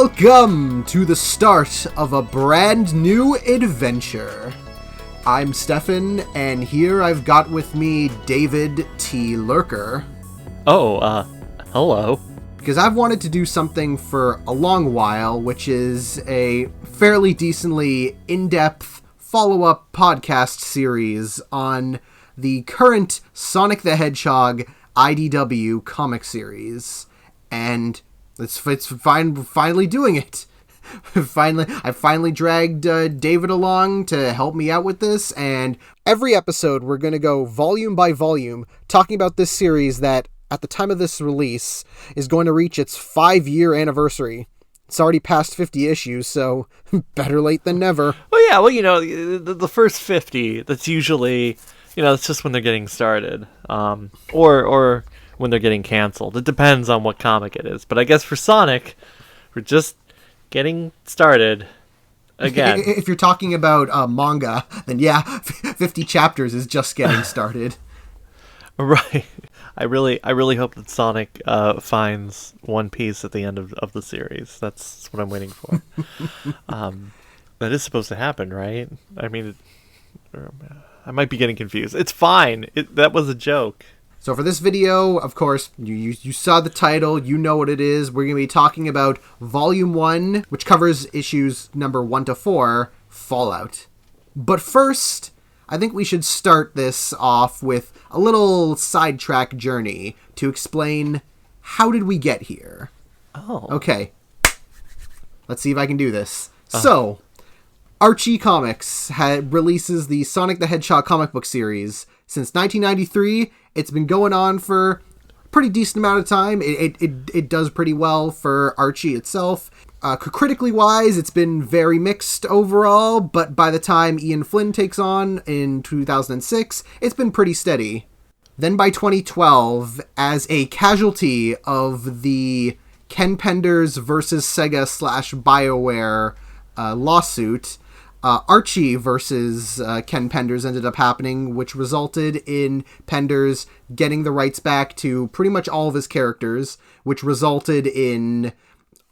Welcome to the start of a brand new adventure. I'm Stefan, and here I've got with me David T. Lurker. Hello. Because I've wanted to do something for a long while, which is a fairly decently in-depth follow-up podcast series on the current Sonic the Hedgehog IDW comic series. And it's finally doing it. I finally dragged David along to help me out with this, and every episode we're going to go volume by volume talking about this series that, at the time of this release, is going to reach its 5-year anniversary. It's already past 50 issues, so better late than never. Well, the first 50, that's usually, that's just when they're getting started, or when they're getting canceled. It depends on what comic it is. But I guess for Sonic, we're just getting started again. If you're talking about manga, then yeah, 50 chapters is just getting started. Right. I really hope that Sonic finds One Piece at the end of the series. That's what I'm waiting for. That is supposed to happen, right? I mean, I might be getting confused. It's fine. That was a joke. So for this video, of course, you saw the title, you know what it is. We're going to be talking about Volume 1, which covers issues number 1 to 4, Fallout. But first, I think we should start this off with a little sidetrack journey to explain how did we get here. Oh. Okay. Let's see if I can do this. So, Archie Comics releases the Sonic the Hedgehog comic book series. Since 1993, it's been going on for a pretty decent amount of time. It does pretty well for Archie itself. Critically wise, it's been very mixed overall, but by the time Ian Flynn takes on in 2006, it's been pretty steady. Then by 2012, as a casualty of the Ken Penders versus Sega / BioWare lawsuit, Archie versus Ken Penders ended up happening, which resulted in Penders getting the rights back to pretty much all of his characters, which resulted in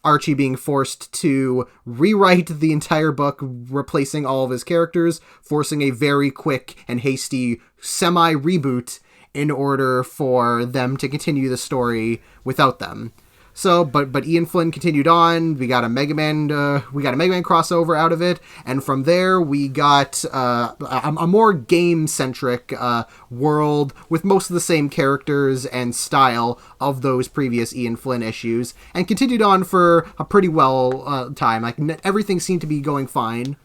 Archie being forced to rewrite the entire book, replacing all of his characters, forcing a very quick and hasty semi-reboot in order for them to continue the story without them. So, but Ian Flynn continued on. We got a Mega Man crossover out of it, and from there we got a more game-centric world with most of the same characters and style of those previous Ian Flynn issues, and continued on for a pretty well time. Like everything seemed to be going fine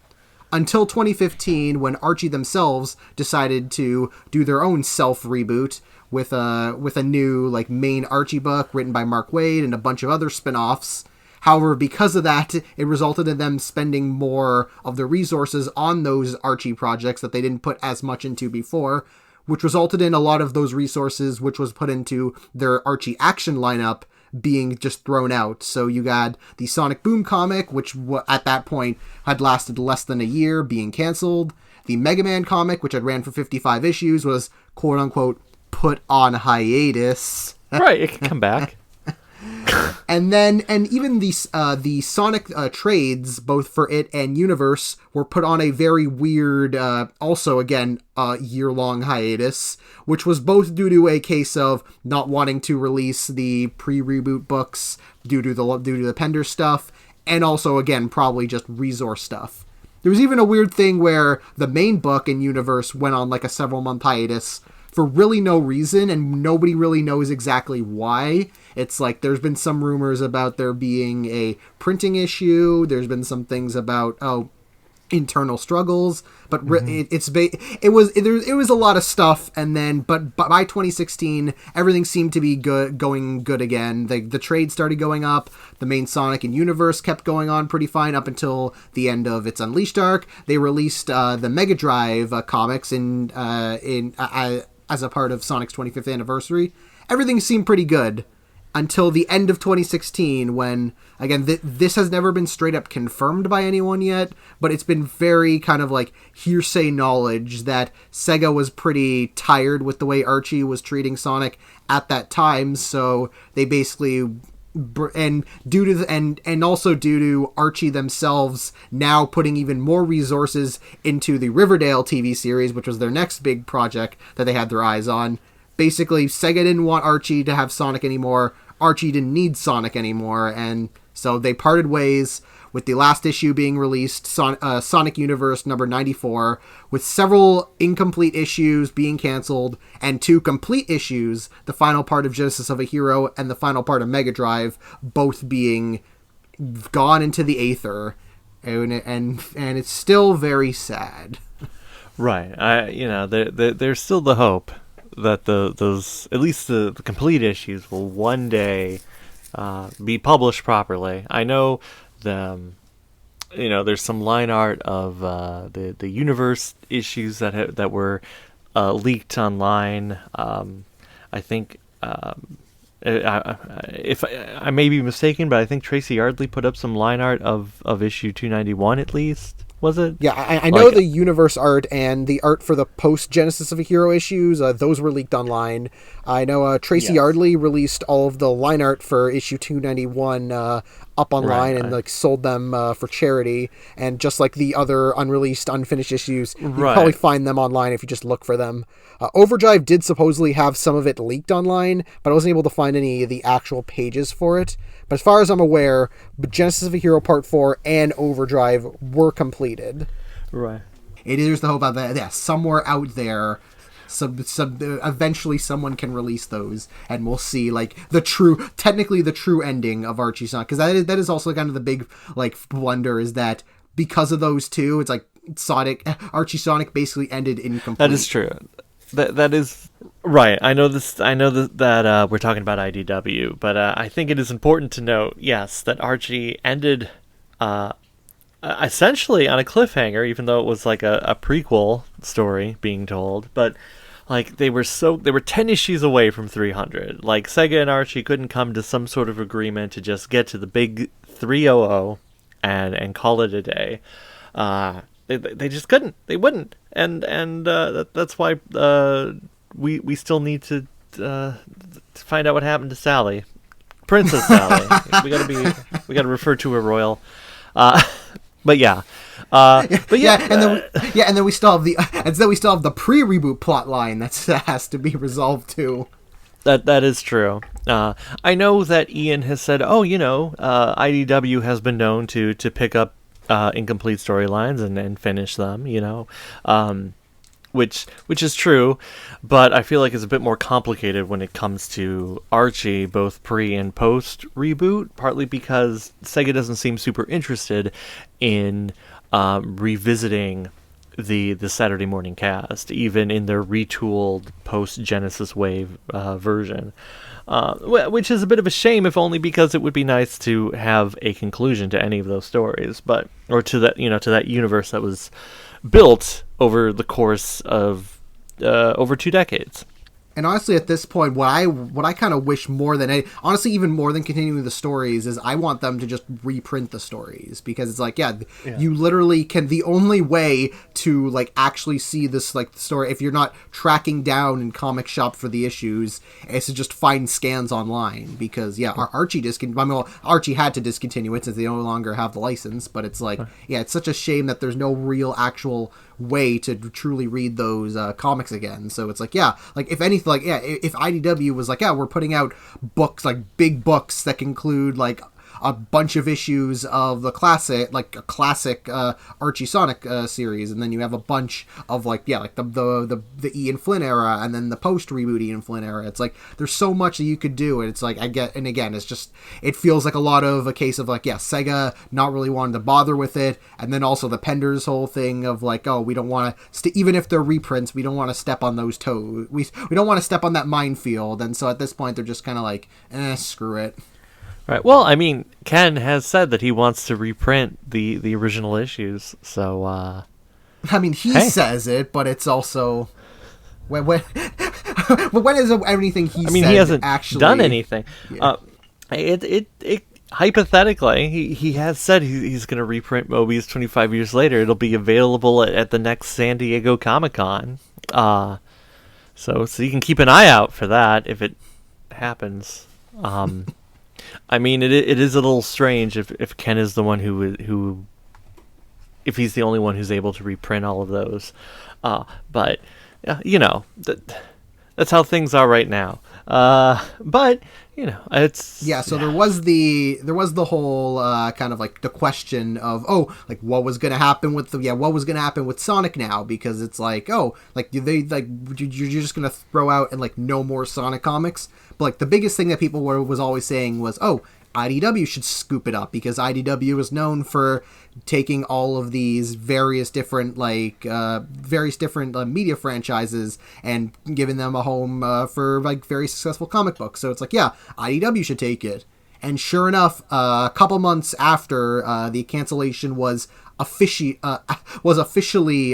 until 2015, when Archie themselves decided to do their own self-reboot with a new main Archie book written by Mark Waid and a bunch of other spin-offs. However, because of that, it resulted in them spending more of their resources on those Archie projects that they didn't put as much into before, which resulted in a lot of those resources which was put into their Archie action lineup being just thrown out. So you got the Sonic Boom comic, which at that point had lasted less than a year, being canceled. The Mega Man comic, which had ran for 55 issues, was quote-unquote put on hiatus. Right, it can come back. And even the Sonic trades, both for it and Universe, were put on a very weird, also again, year-long hiatus, which was both due to a case of not wanting to release the pre-reboot books due to the Pender stuff, and also again probably just resource stuff. There was even a weird thing where the main book in Universe went on a several-month hiatus for really no reason, and nobody really knows exactly why. It's there's been some rumors about there being a printing issue. There's been some things about internal struggles, but it was a lot of stuff. And then, but by 2016, everything seemed to be going good again. The trade started going up. The main Sonic and Universe kept going on pretty fine up until the end of its Unleashed arc. They released the Mega Drive comics as a part of Sonic's 25th anniversary. Everything seemed pretty good until the end of 2016, when, again, this has never been straight up confirmed by anyone yet, but it's been very kind of hearsay knowledge that Sega was pretty tired with the way Archie was treating Sonic at that time, so they basically and due to and also due to Archie themselves now putting even more resources into the Riverdale TV series, which was their next big project that they had their eyes on. Basically, Sega didn't want Archie to have Sonic anymore. Archie didn't need Sonic anymore, and so they parted ways, with the last issue being released, Sonic Universe number 94, with several incomplete issues being canceled, and 2 complete issues, the final part of Genesis of a Hero and the final part of Mega Drive, both being gone into the aether, and it's still very sad. Right. There's still the hope that those at least the complete issues will one day be published properly. I know there's some line art of the universe issues that were leaked online. I think if I may be mistaken, but I think Tracy Yardley put up some line art of issue 291 at least. Was it? Yeah, I know the universe art and the art for the post Genesis of a Hero issues, those were leaked online. I know Tracy Yardley released all of the line art for issue 291 up online and sold them for charity. And just like the other unreleased, unfinished issues, you can probably find them online if you just look for them. Overdrive did supposedly have some of it leaked online, but I wasn't able to find any of the actual pages for it. But as far as I'm aware, Genesis of a Hero Part 4 and Overdrive were completed. Right. It is the hope that somewhere out there, eventually someone can release those, and we'll see the true ending of Archie Sonic. Because that is also kind of the big blunder, is that because of those two, it's Archie Sonic basically ended incomplete. That is true. That is right. I know this. That we're talking about IDW, but I think it is important to note, yes, that Archie ended essentially on a cliffhanger, even though it was like a prequel story being told. But they were 10 issues away from 300. Sega and Archie couldn't come to some sort of agreement to just get to the big 300 and call it a day. They just couldn't. They wouldn't, and that's why we still need to find out what happened to Sally, Princess Sally. we gotta refer to her royal. But yeah. And then we still have the pre-reboot plot line that has to be resolved too. That is true. I know that Ian has said, IDW has been known to pick up incomplete storylines and finish them, which is true, but I feel like it's a bit more complicated when it comes to Archie, both pre and post reboot, partly because Sega doesn't seem super interested in revisiting the Saturday morning cast, even in their retooled post Genesis Wave version. Which is a bit of a shame, if only because it would be nice to have a conclusion to any of those stories, or to that universe that was built over the course of over 2 decades. And honestly, at this point, what I kind of wish more than honestly, even more than continuing the stories, is I want them to just reprint the stories, because it's you literally can. The only way to actually see this the story, if you're not tracking down in comic shop for the issues, is to just find scans online. Because Archie Archie had to discontinue it since they no longer have the license. But it's it's such a shame that there's no real actual way to truly read those comics again. So it's if anything, if IDW was we're putting out books, big books that include a bunch of issues of the classic, a classic Archie Sonic series, and then you have a bunch of the Ian Flynn era, and then the post reboot Ian Flynn era. It's there's so much that you could do, and it's it's just, it feels like a lot of a case of Sega not really wanting to bother with it, and then also the Penders whole thing of we don't want to even if they're reprints, we don't want to step on those toes, we don't want to step on that minefield, and so at this point they're just kind of screw it. Right. Well, I mean, Ken has said that he wants to reprint the original issues, so I mean, he says it, but it's also when is anything he said? I mean, he hasn't actually done anything. Yeah. It hypothetically, he has said he's going to reprint Mobius 25 years later. It'll be available at the next San Diego Comic-Con. So you can keep an eye out for that if it happens. I mean, it is a little strange if Ken is the one who if he's the only one who's able to reprint all of those. But that's how things are right now. But it's So there was the whole kind of like the question of what was gonna happen with what was gonna happen with Sonic now, because it's like you're just gonna throw out and like no more Sonic comics. But like the biggest thing that people was always saying was IDW should scoop it up, because IDW is known for taking all of these various different media franchises and giving them a home for like very successful comic books. So it's like, IDW should take it. And sure enough, a couple months after the cancellation was officially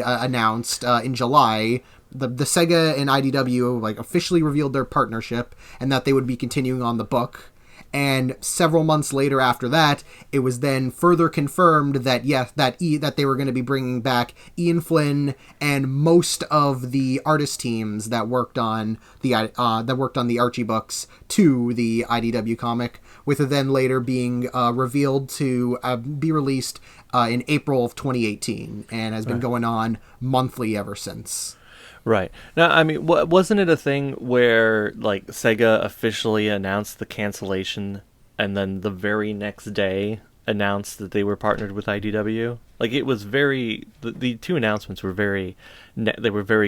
announced in July, the Sega and IDW like officially revealed their partnership and that they would be continuing on the book. And several months later after that, it was then further confirmed that that they were going to be bringing back Ian Flynn and most of the artist teams that worked on the Archie books to the IDW comic, with it then later being revealed to be released in April of 2018, and has been going on monthly ever since. Right. Now, I mean, wasn't it a thing where, like, Sega officially announced the cancellation and then the very next day announced that they were partnered with IDW? Like, it was the two announcements were very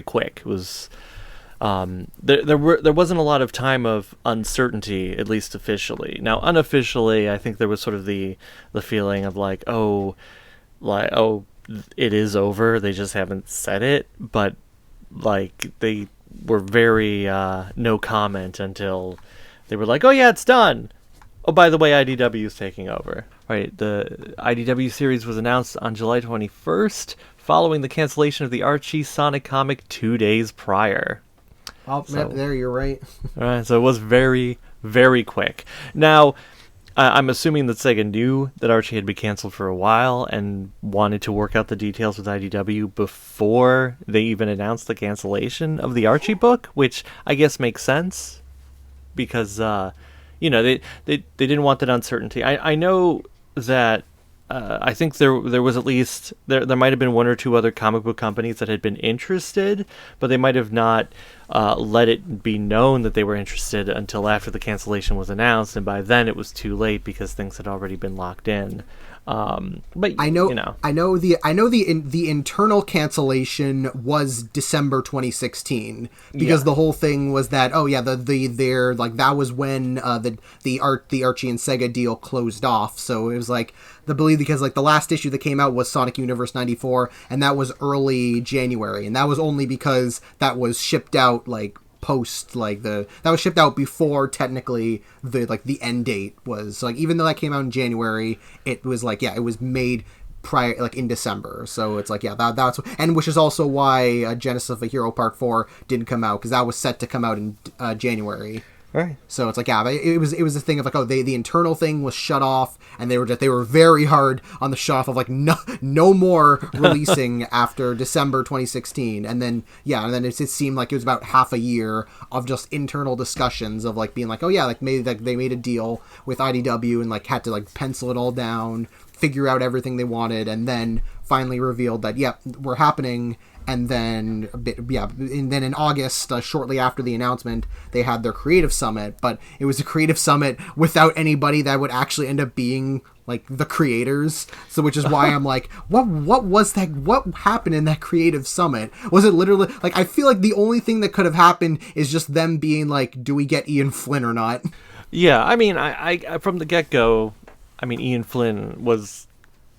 quick. It was, there wasn't a lot of time of uncertainty, at least officially. Now, unofficially, I think there was sort of the feeling of it is over. They just haven't said it, but like they were very no comment until they were like, oh yeah, it's done. Oh, by the way, IDW is taking over. Right, the IDW series was announced on July 21st, following the cancellation of the Archie Sonic comic 2 days prior. Oh, there you're right. All right, so it was very, very quick. Now, I'm assuming that Sega knew that Archie had been canceled for a while and wanted to work out the details with IDW before they even announced the cancellation of the Archie book, which I guess makes sense because, they didn't want that uncertainty. I know that I think there was at least there might have been one or two other comic book companies that had been interested, but they might have not let it be known that they were interested until after the cancellation was announced, and by then it was too late because things had already been locked in. But I know the internal cancellation was December 2016, because the whole thing was that that was when the Archie and Sega deal closed off. So it was like because like the last issue that came out was Sonic Universe 94, and that was early January, and that was only because that was shipped out like post that was shipped out before technically the end date was, like, even though that came out in January, it was it was made prior, like in December. So it's like that's, and which is also why Genesis of a Hero Part 4 didn't come out, because that was set to come out in January. Right. So it's like it was a thing of like the internal thing was shut off, and they were very hard on the shut off of like no more releasing after December 2016, and then it seemed like it was about half a year of just internal discussions of like being like, maybe like they made a deal with IDW and like had to like pencil it all down, figure out everything they wanted, and then finally revealed that we're happening. And then, in August, shortly after the announcement, they had their creative summit. But it was a creative summit without anybody that would actually end up being like the creators. So, which is why I'm like, what was that? What happened in that creative summit? Was it literally like, I feel like the only thing that could have happened is just them being like, do we get Ian Flynn or not? Yeah, I mean, I from the get-go, I mean, Ian Flynn was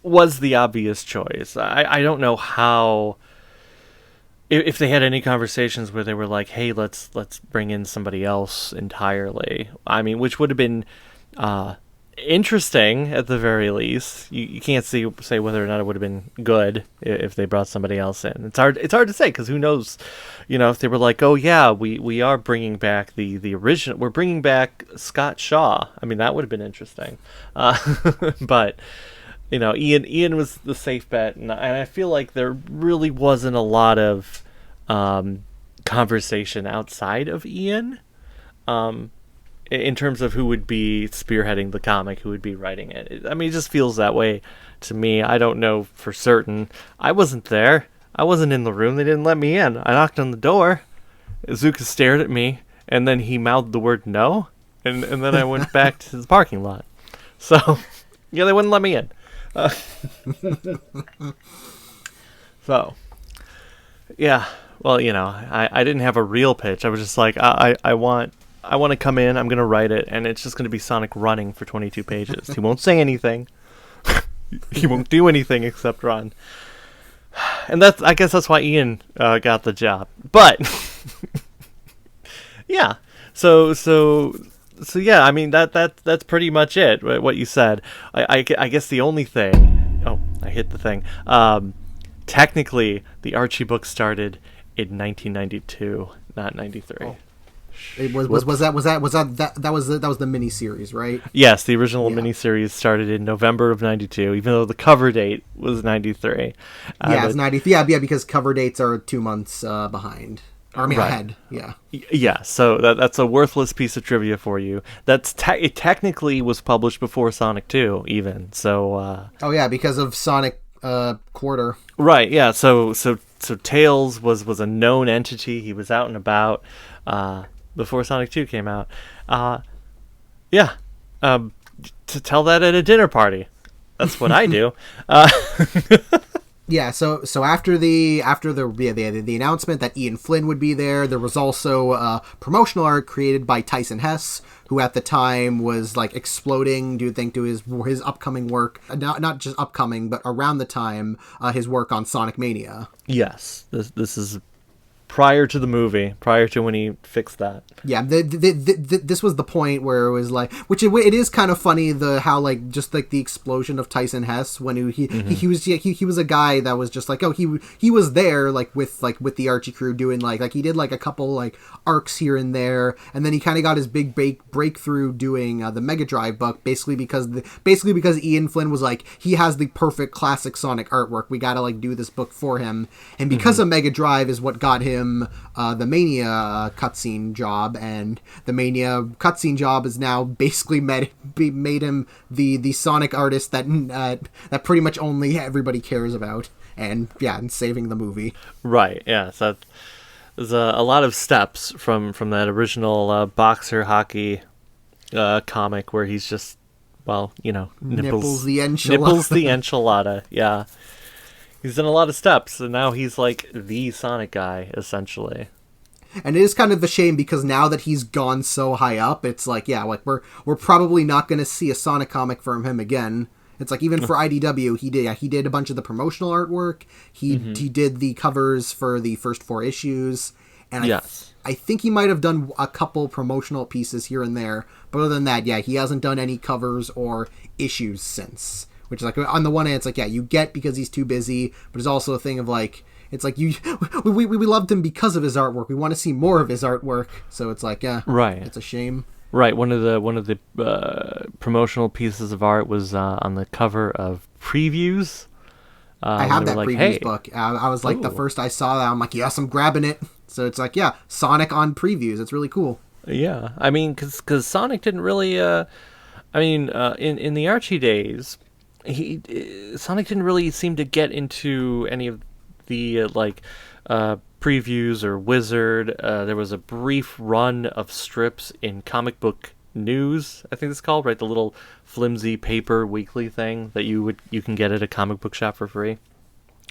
the obvious choice. I don't know how. If they had any conversations where they were like, hey, let's bring in somebody else entirely, I mean, which would have been interesting at the very least. You can't say whether or not it would have been good if they brought somebody else in. It's hard to say, because who knows, if they were like, oh yeah, we are bringing back the original, we're bringing back Scott Shaw. I mean, that would have been interesting. But Ian was the safe bet, and I feel like there really wasn't a lot of conversation outside of Ian. in terms of who would be spearheading the comic, who would be writing it. I mean, it just feels that way to me. I don't know for certain. I wasn't there. I wasn't in the room. They didn't let me in. I knocked on the door. Iizuka stared at me, and then he mouthed the word no, and then I went back to the parking lot. So, yeah, they wouldn't let me in. So, yeah, well, I didn't have a real pitch. I was just like, I want to come in, I'm going to write it, and it's just going to be Sonic running for 22 pages. He won't say anything. He won't do anything except run. And I guess that's why Ian got the job. But yeah. So yeah, I mean that's pretty much it. What you said. I guess the only thing. Oh, I hit the thing. Technically, the Archie book started in 1992, not 93. Oh. It was the mini series, right? Yes, the original mini series started in November of 92, even though the cover date was 93. It's 93. Yeah, because cover dates are 2 months behind. Or, I mean, ahead. Yeah. Yeah. So that's a worthless piece of trivia for you. It technically was published before Sonic 2, even. So. Oh yeah, because of Sonic Quarter. Right. Yeah. So Tails was a known entity. He was out and about. Before Sonic 2 came out. To tell that at a dinner party. That's what I do. Yeah, so after the announcement that Ian Flynn would be there was also promotional art created by Tyson Hess, who at the time was like exploding due to his upcoming work, not just upcoming, but around the time his work on Sonic Mania. Yes, this is prior to the movie, prior to when he fixed that. Yeah, this was the point where it was like, which it is kind of funny how like just like the explosion of Tyson Hess when he was a guy that was just like, oh, he was there like with the Archie crew doing like he did like a couple like arcs here and there, and then he kind of got his big breakthrough doing the Mega Drive book basically because Ian Flynn was like, he has the perfect classic Sonic artwork, we gotta like do this book for him, and because of Mega Drive is what got him the Mania cutscene job, and the Mania cutscene job is now basically made him the Sonic artist that pretty much only everybody cares about, and saving the movie. Right. Yeah. So there's a lot of steps from that original boxer hockey comic where he's just nipples the enchilada. Yeah. He's done a lot of steps, and now he's like the Sonic guy, essentially. And it is kind of a shame because now that he's gone so high up, it's like, we're probably not going to see a Sonic comic from him again. It's like, even for IDW, he did a bunch of the promotional artwork. He did the covers for the first 4 issues, and yes. I think he might have done a couple promotional pieces here and there. But other than that, he hasn't done any covers or issues since. Which is like, on the one hand, it's like, you get because he's too busy, but it's also a thing of like, it's like we loved him because of his artwork. We want to see more of his artwork. So it's like, right. It's a shame. Right. One of the promotional pieces of art was on the cover of Previews. I have that Previews book. I was like, the first I saw that, I'm like, yes, I'm grabbing it. So it's like, Sonic on Previews. It's really cool. Yeah. I mean, because Sonic didn't really, in the Archie days, Sonic didn't really seem to get into any of the previews or Wizard. There was a brief run of strips in Comic Book News, I think it's called, right? The little flimsy paper weekly thing that you can get at a comic book shop for free,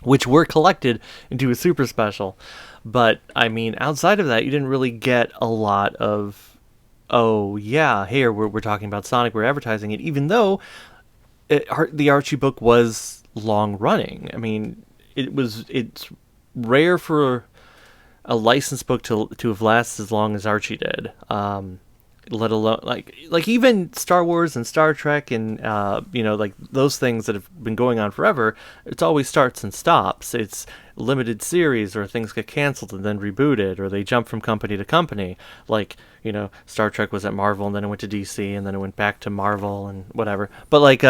which were collected into a super special. But I mean, outside of that, you didn't really get a lot of, here we're talking about Sonic, we're advertising it, even though the Archie book was long running. I mean, it's rare for a licensed book to have lasted as long as Archie did. Let alone like even Star Wars and Star Trek and like those things that have been going on forever. It's always starts and stops. It's limited series, or things get canceled and then rebooted, or they jump from company to company. Like, Star Trek was at Marvel and then it went to DC and then it went back to Marvel and whatever. But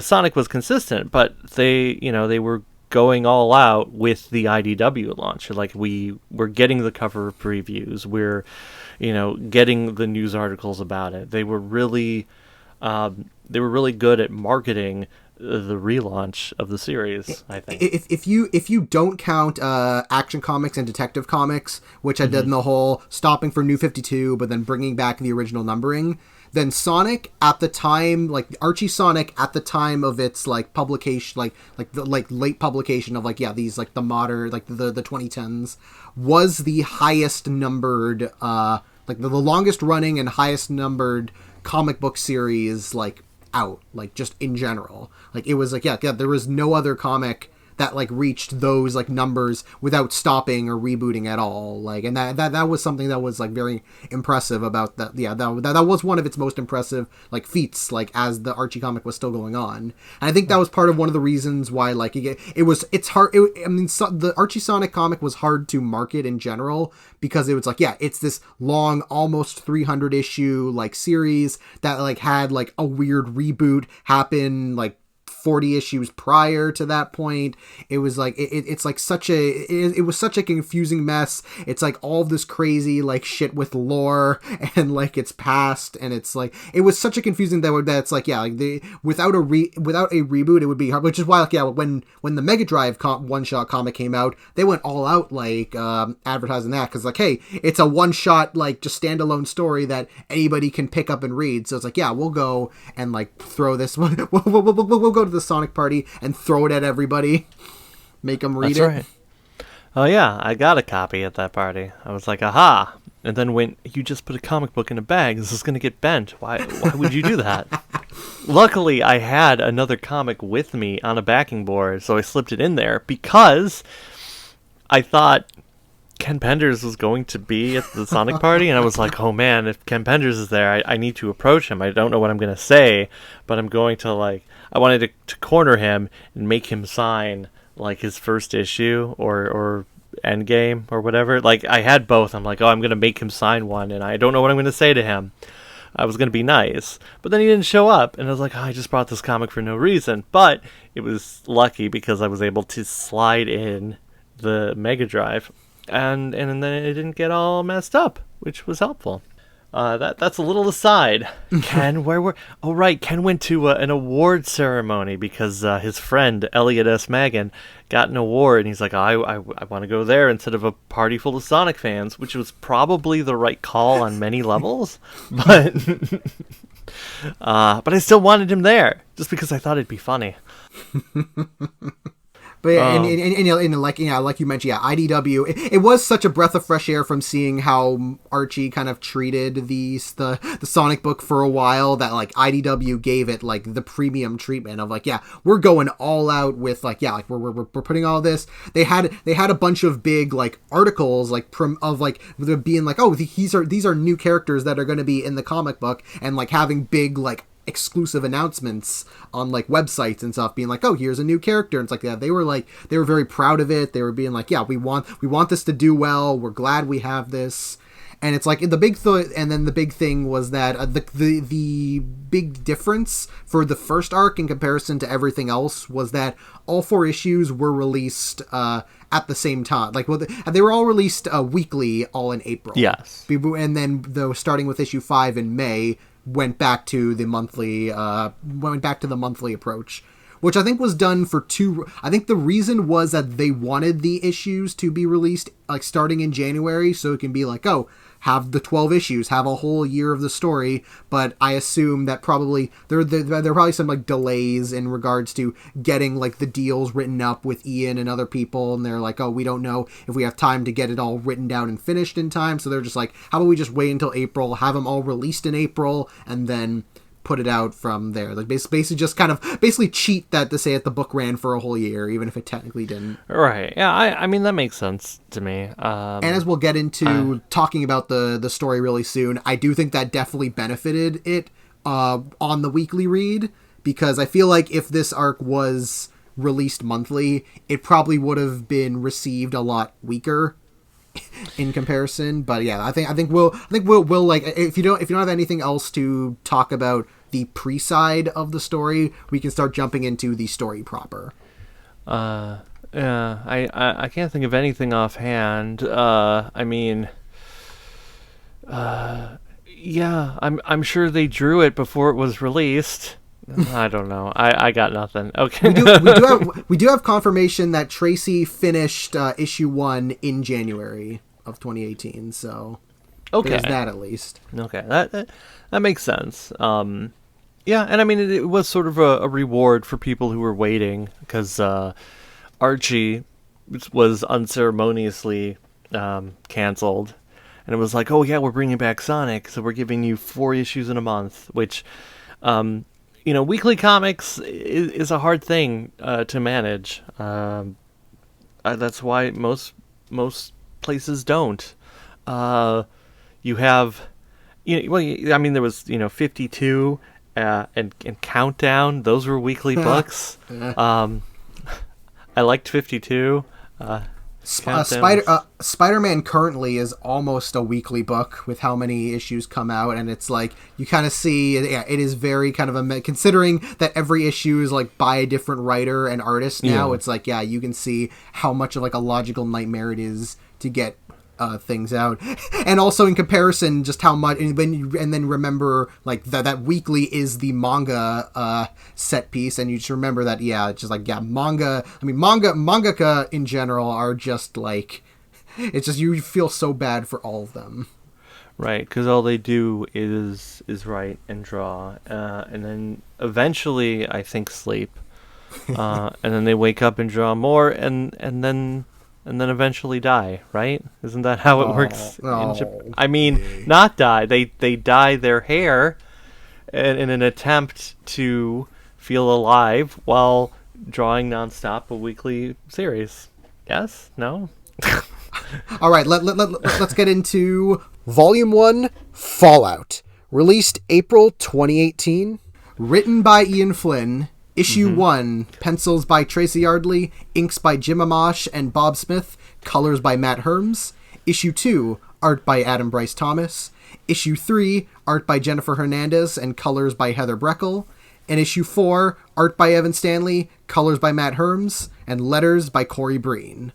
Sonic was consistent, but they were going all out with the IDW launch. Like we're getting the cover previews. We're, getting the news articles about it. They were really good at marketing the relaunch of the series, I think. If you don't count Action Comics and Detective Comics, which I did in the whole stopping for New 52, but then bringing back the original numbering, then Sonic at the time, like Archie Sonic at the time of its like publication, like the late publication of these like the modern the 2010s, was the highest numbered the longest running and highest numbered comic book series out, just in general. It was there was no other comic that reached those numbers without stopping or rebooting at all. And that was something that was very impressive about that. Yeah, that was one of its most impressive feats as the Archie comic was still going on. And I think that was part of one of the reasons why it's hard. The Archie Sonic comic was hard to market in general because it was it's this long, almost 300 issue series that had a weird reboot happen 40 issues prior to that point. It was it was such a confusing mess. It's all this crazy shit with lore and its past, and it's it was such a confusing that's without a reboot it would be hard, which is why when the Mega Drive one-shot comic came out, they went all out advertising that, because hey, it's a one-shot just standalone story that anybody can pick up and read. So it's we'll go and throw this one we'll go to the Sonic party and throw it at everybody, make them read it. That's right. Oh yeah, I got a copy at that party. I was like, aha. And then when you just put a comic book in a bag, this is going to get bent. Why would you do that? Luckily, I had another comic with me on a backing board, so I slipped it in there because I thought Ken Penders was going to be at the Sonic party, and I was like, oh man, if Ken Penders is there, I need to approach him. I don't know what I'm going to say, but I'm going to I wanted to corner him and make him sign his first issue or Endgame or whatever. I had both. I'm like, oh, I'm going to make him sign one, and I don't know what I'm going to say to him. I was going to be nice, but then he didn't show up, and I was like, oh, I just brought this comic for no reason. But it was lucky because I was able to slide in the Mega Drive, and then it didn't get all messed up, which was helpful. That's a little aside. Ken, Ken went to an award ceremony because his friend Elliot S. Magan got an award, and he's like, I want to go there instead of a party full of Sonic fans, which was probably the right call on many levels, but but I still wanted him there just because I thought it'd be funny. But like you mentioned, IDW. It was such a breath of fresh air from seeing how Archie kind of treated the Sonic book for a while, that IDW gave it the premium treatment of we're going all out with we're putting all this. They had a bunch of big articles of being oh, these are new characters that are going to be in the comic book, and having big exclusive announcements on websites and stuff, being oh, here's a new character, and it's they were very proud of it. They were being we want this to do well, we're glad we have this. And it's and then the big thing was that the big difference for the first arc in comparison to everything else was that all 4 issues were released at the same time. They were all released weekly, all in April. Yes. And then starting with issue 5 in May, went back to the monthly approach, which I think was done for 2. I think the reason was that they wanted the issues to be released starting in January, so it can be oh, have the 12 issues, have a whole year of the story. But I assume that probably there are probably some delays in regards to getting the deals written up with Ian and other people, and they're oh, we don't know if we have time to get it all written down and finished in time, so they're just how about we just wait until April, have them all released in April, and then put it out from there. Basically just kind of cheat that to say that the book ran for a whole year, even if it technically didn't. Right. Yeah, I mean, that makes sense to me. And as we'll get into talking about the story really soon, I do think that definitely benefited it on the weekly read, because I feel if this arc was released monthly, it probably would have been received a lot weaker in comparison. But yeah, I think we'll if you don't have anything else to talk about the pre-side of the story, we can start jumping into the story proper. Yeah, I can't think of anything offhand. I mean, yeah, I'm sure they drew it before it was released. I don't know. I got nothing. Okay. We do have confirmation that Tracy finished issue 1 in January of 2018. So Okay. there's that at least. Okay. That makes sense. Yeah, and I mean it was sort of a reward for people who were waiting because Archie was unceremoniously canceled, and it was like, oh yeah, we're bringing back Sonic, so we're giving you 4 issues in a month, which, weekly comics is a hard thing to manage. That's why most places don't. You have, I mean, there was 52 and Countdown. Those were weekly books. I liked 52. Spider-Man currently is almost a weekly book with how many issues come out, and it's like you kind of see, yeah, it is very kind of considering that every issue is like by a different writer and artist now. Yeah. It's like, yeah, you can see how much of like a logical nightmare it is to get things out, and also in comparison, just how much. And then remember, like that weekly is the manga set piece, and you just remember that, yeah, it's just like, yeah, manga. I mean, mangaka in general are just like, it's just you feel so bad for all of them. Right, because all they do is write and draw, and then eventually, I think, sleep, and then they wake up and draw more, and then eventually die. Right? Isn't that how it works in Japan? I mean, not die. They dye their hair in an attempt to feel alive while drawing nonstop a weekly series. Yes? No? All right, let's get into Volume 1, Fallout. Released April 2018. Written by Ian Flynn. Issue 1, pencils by Tracy Yardley, inks by Jim Amash and Bob Smith, colors by Matt Herms. Issue 2, art by Adam Bryce Thomas. Issue 3, art by Jennifer Hernandez and colors by Heather Breckel. And Issue 4, art by Evan Stanley, colors by Matt Herms, and letters by Corey Breen.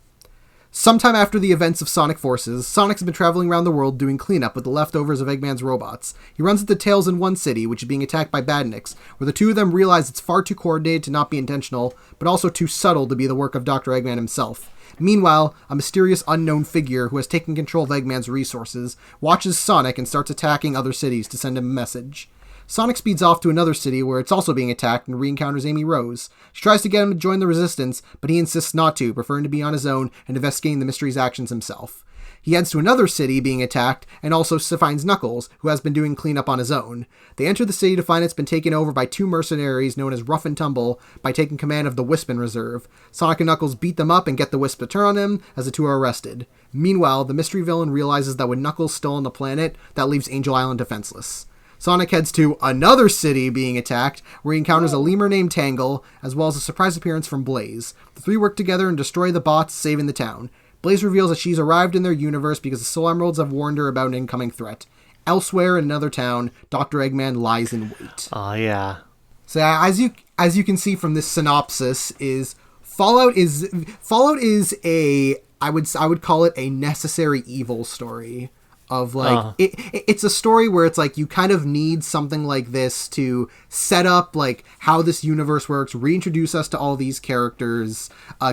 Sometime after the events of Sonic Forces, Sonic's been traveling around the world doing cleanup with the leftovers of Eggman's robots. He runs into Tails in one city, which is being attacked by Badniks, where the two of them realize it's far too coordinated to not be intentional, but also too subtle to be the work of Dr. Eggman himself. Meanwhile, a mysterious unknown figure who has taken control of Eggman's resources watches Sonic and starts attacking other cities to send him a message. Sonic speeds off to another city where it's also being attacked and re-encounters Amy Rose. She tries to get him to join the Resistance, but he insists not to, preferring to be on his own and investigating the mystery's actions himself. He heads to another city being attacked and also finds Knuckles, who has been doing cleanup on his own. They enter the city to find it's been taken over by 2 mercenaries known as Rough and Tumble by taking command of the Wispin Reserve. Sonic and Knuckles beat them up and get the Wisp to turn on them as the two are arrested. Meanwhile, the mystery villain realizes that when Knuckles stole on the planet, that leaves Angel Island defenseless. Sonic heads to another city being attacked, where he encounters a lemur named Tangle, as well as a surprise appearance from Blaze. The 3 work together and destroy the bots, saving the town. Blaze reveals that she's arrived in their universe because the Soul Emeralds have warned her about an incoming threat. Elsewhere in another town, Dr. Eggman lies in wait. Oh, yeah. So as you can see from this synopsis, Fallout is a I would call it a necessary evil story. Of like it's a story where it's like you kind of need something like this to set up like how this universe works, reintroduce us to all these characters,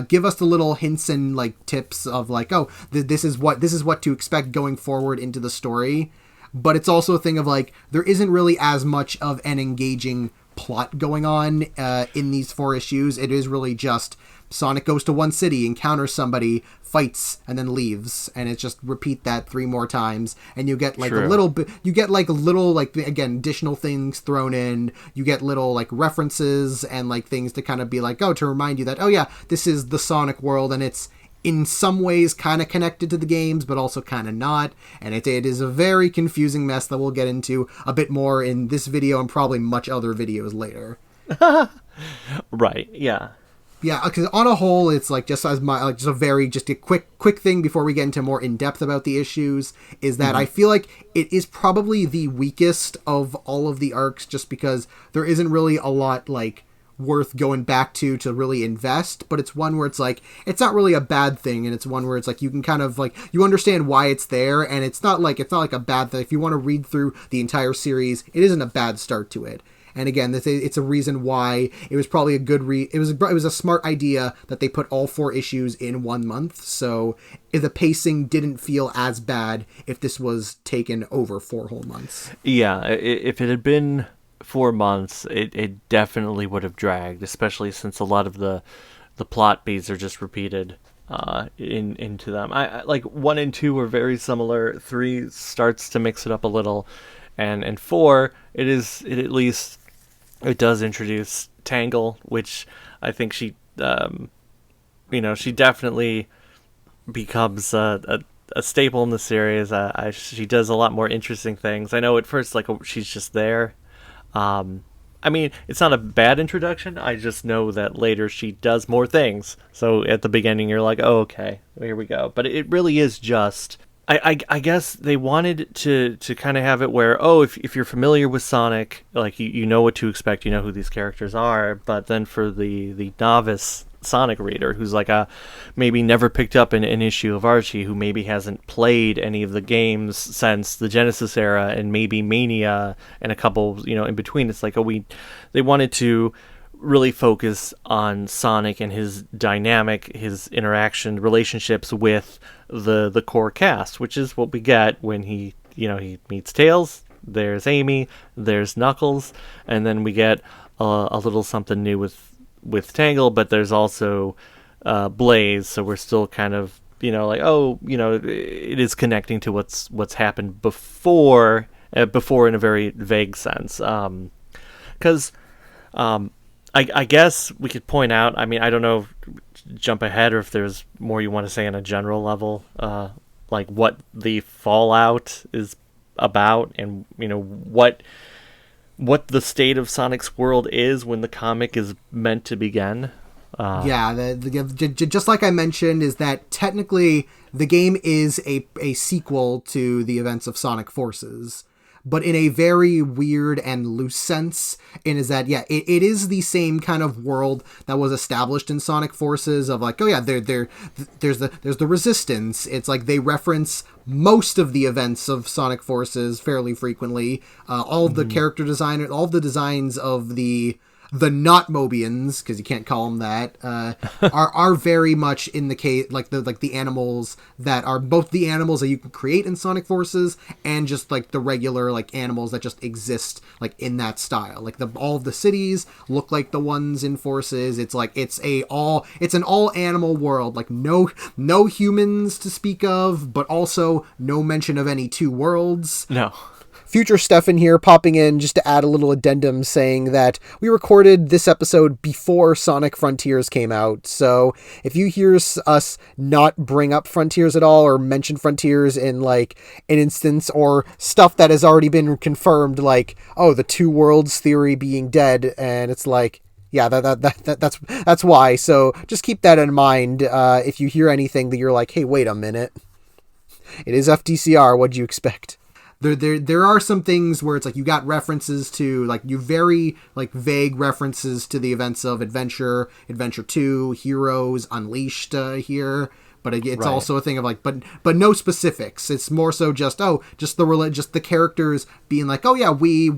give us the little hints and like tips of like, oh, this is what to expect going forward into the story. But it's also a thing of like there isn't really as much of an engaging plot going on in these 4 issues. It is really just Sonic goes to one city, encounters somebody, fights, and then leaves, and it's just repeat that 3 more times, and you get like True. a little bit, you get like little like again additional things thrown in. You get little like references and like things to kind of be like, oh, to remind you that, oh yeah, this is the Sonic world, and it's in some ways kind of connected to the games, but also kind of not. And it is a very confusing mess that we'll get into a bit more in this video and probably much other videos later. Right. Yeah. Yeah, because on a whole, it's like just as my like just a quick thing before we get into more in depth about the issues is that I feel like it is probably the weakest of all of the arcs, just because there isn't really a lot like worth going back to really invest, but it's one where it's like it's not really a bad thing, and it's one where it's like you can kind of like you understand why it's there, and it's not like a bad thing. If you want to read through the entire series, it isn't a bad start to it. And again, it's a reason why it was probably a good it was a smart idea that they put all 4 issues in 1 month. So if the pacing didn't feel as bad if this was taken over 4 whole months. Yeah, if it had been 4 months, it definitely would have dragged, especially since a lot of the plot beats are just repeated into them. I like 1 and 2 are very similar. 3 starts to mix it up a little, and 4 it does introduce Tangle, which I think she she definitely becomes a staple in the series. She does a lot more interesting things. I know at first like she's just there. I mean, it's not a bad introduction. I just know that later she does more things. So at the beginning, you're like, oh, okay, here we go. But it really is just... I guess they wanted to kind of have it where, oh, if you're familiar with Sonic, like you know what to expect, you know who these characters are. But then for the novice Sonic reader who's like maybe never picked up an issue of Archie, who maybe hasn't played any of the games since the Genesis era, and maybe Mania and a couple in between, it's like they wanted to really focus on Sonic and his dynamic, his interaction, relationships with the core cast, which is what we get when he meets Tails. There's Amy, there's Knuckles, and then we get a little something new with Tangle, but there's also Blaze, so we're still kind of it is connecting to what's happened before in a very vague sense, because I guess we could point out, I mean, I don't know, jump ahead, or if there's more you want to say on a general level, like what the Fallout is about, and what the state of Sonic's world is when the comic is meant to begin. Just like I mentioned, is that technically the game is a sequel to the events of Sonic Forces, but in a very weird and loose sense, and is that, it is the same kind of world that was established in Sonic Forces of like, oh yeah, there's the Resistance. It's like they reference most of the events of Sonic Forces fairly frequently. All of the character design, all of the designs of the not Mobians, because you can't call them that, are very much in the case like the animals that are both the animals that you can create in Sonic Forces and just like the regular like animals that just exist like in that style. Like all of the cities look like the ones in Forces. It's like it's an all animal world, like no humans to speak of, but also no mention of any 2 worlds. No. Future Stefan here popping in just to add a little addendum saying that we recorded this episode before Sonic Frontiers came out. So if you hear us not bring up Frontiers at all or mention Frontiers in like an instance or stuff that has already been confirmed, like, oh, the 2 worlds theory being dead, and it's like, yeah, that's why. So just keep that in mind. If you hear anything that you're like, hey, wait a minute, it is FDCR. What'd you expect? There are some things where it's like you got references to like very like vague references to the events of Adventure 2, Heroes, Unleashed here. But it's right. Also a thing of like, but no specifics. It's more so just the characters being like, oh yeah, we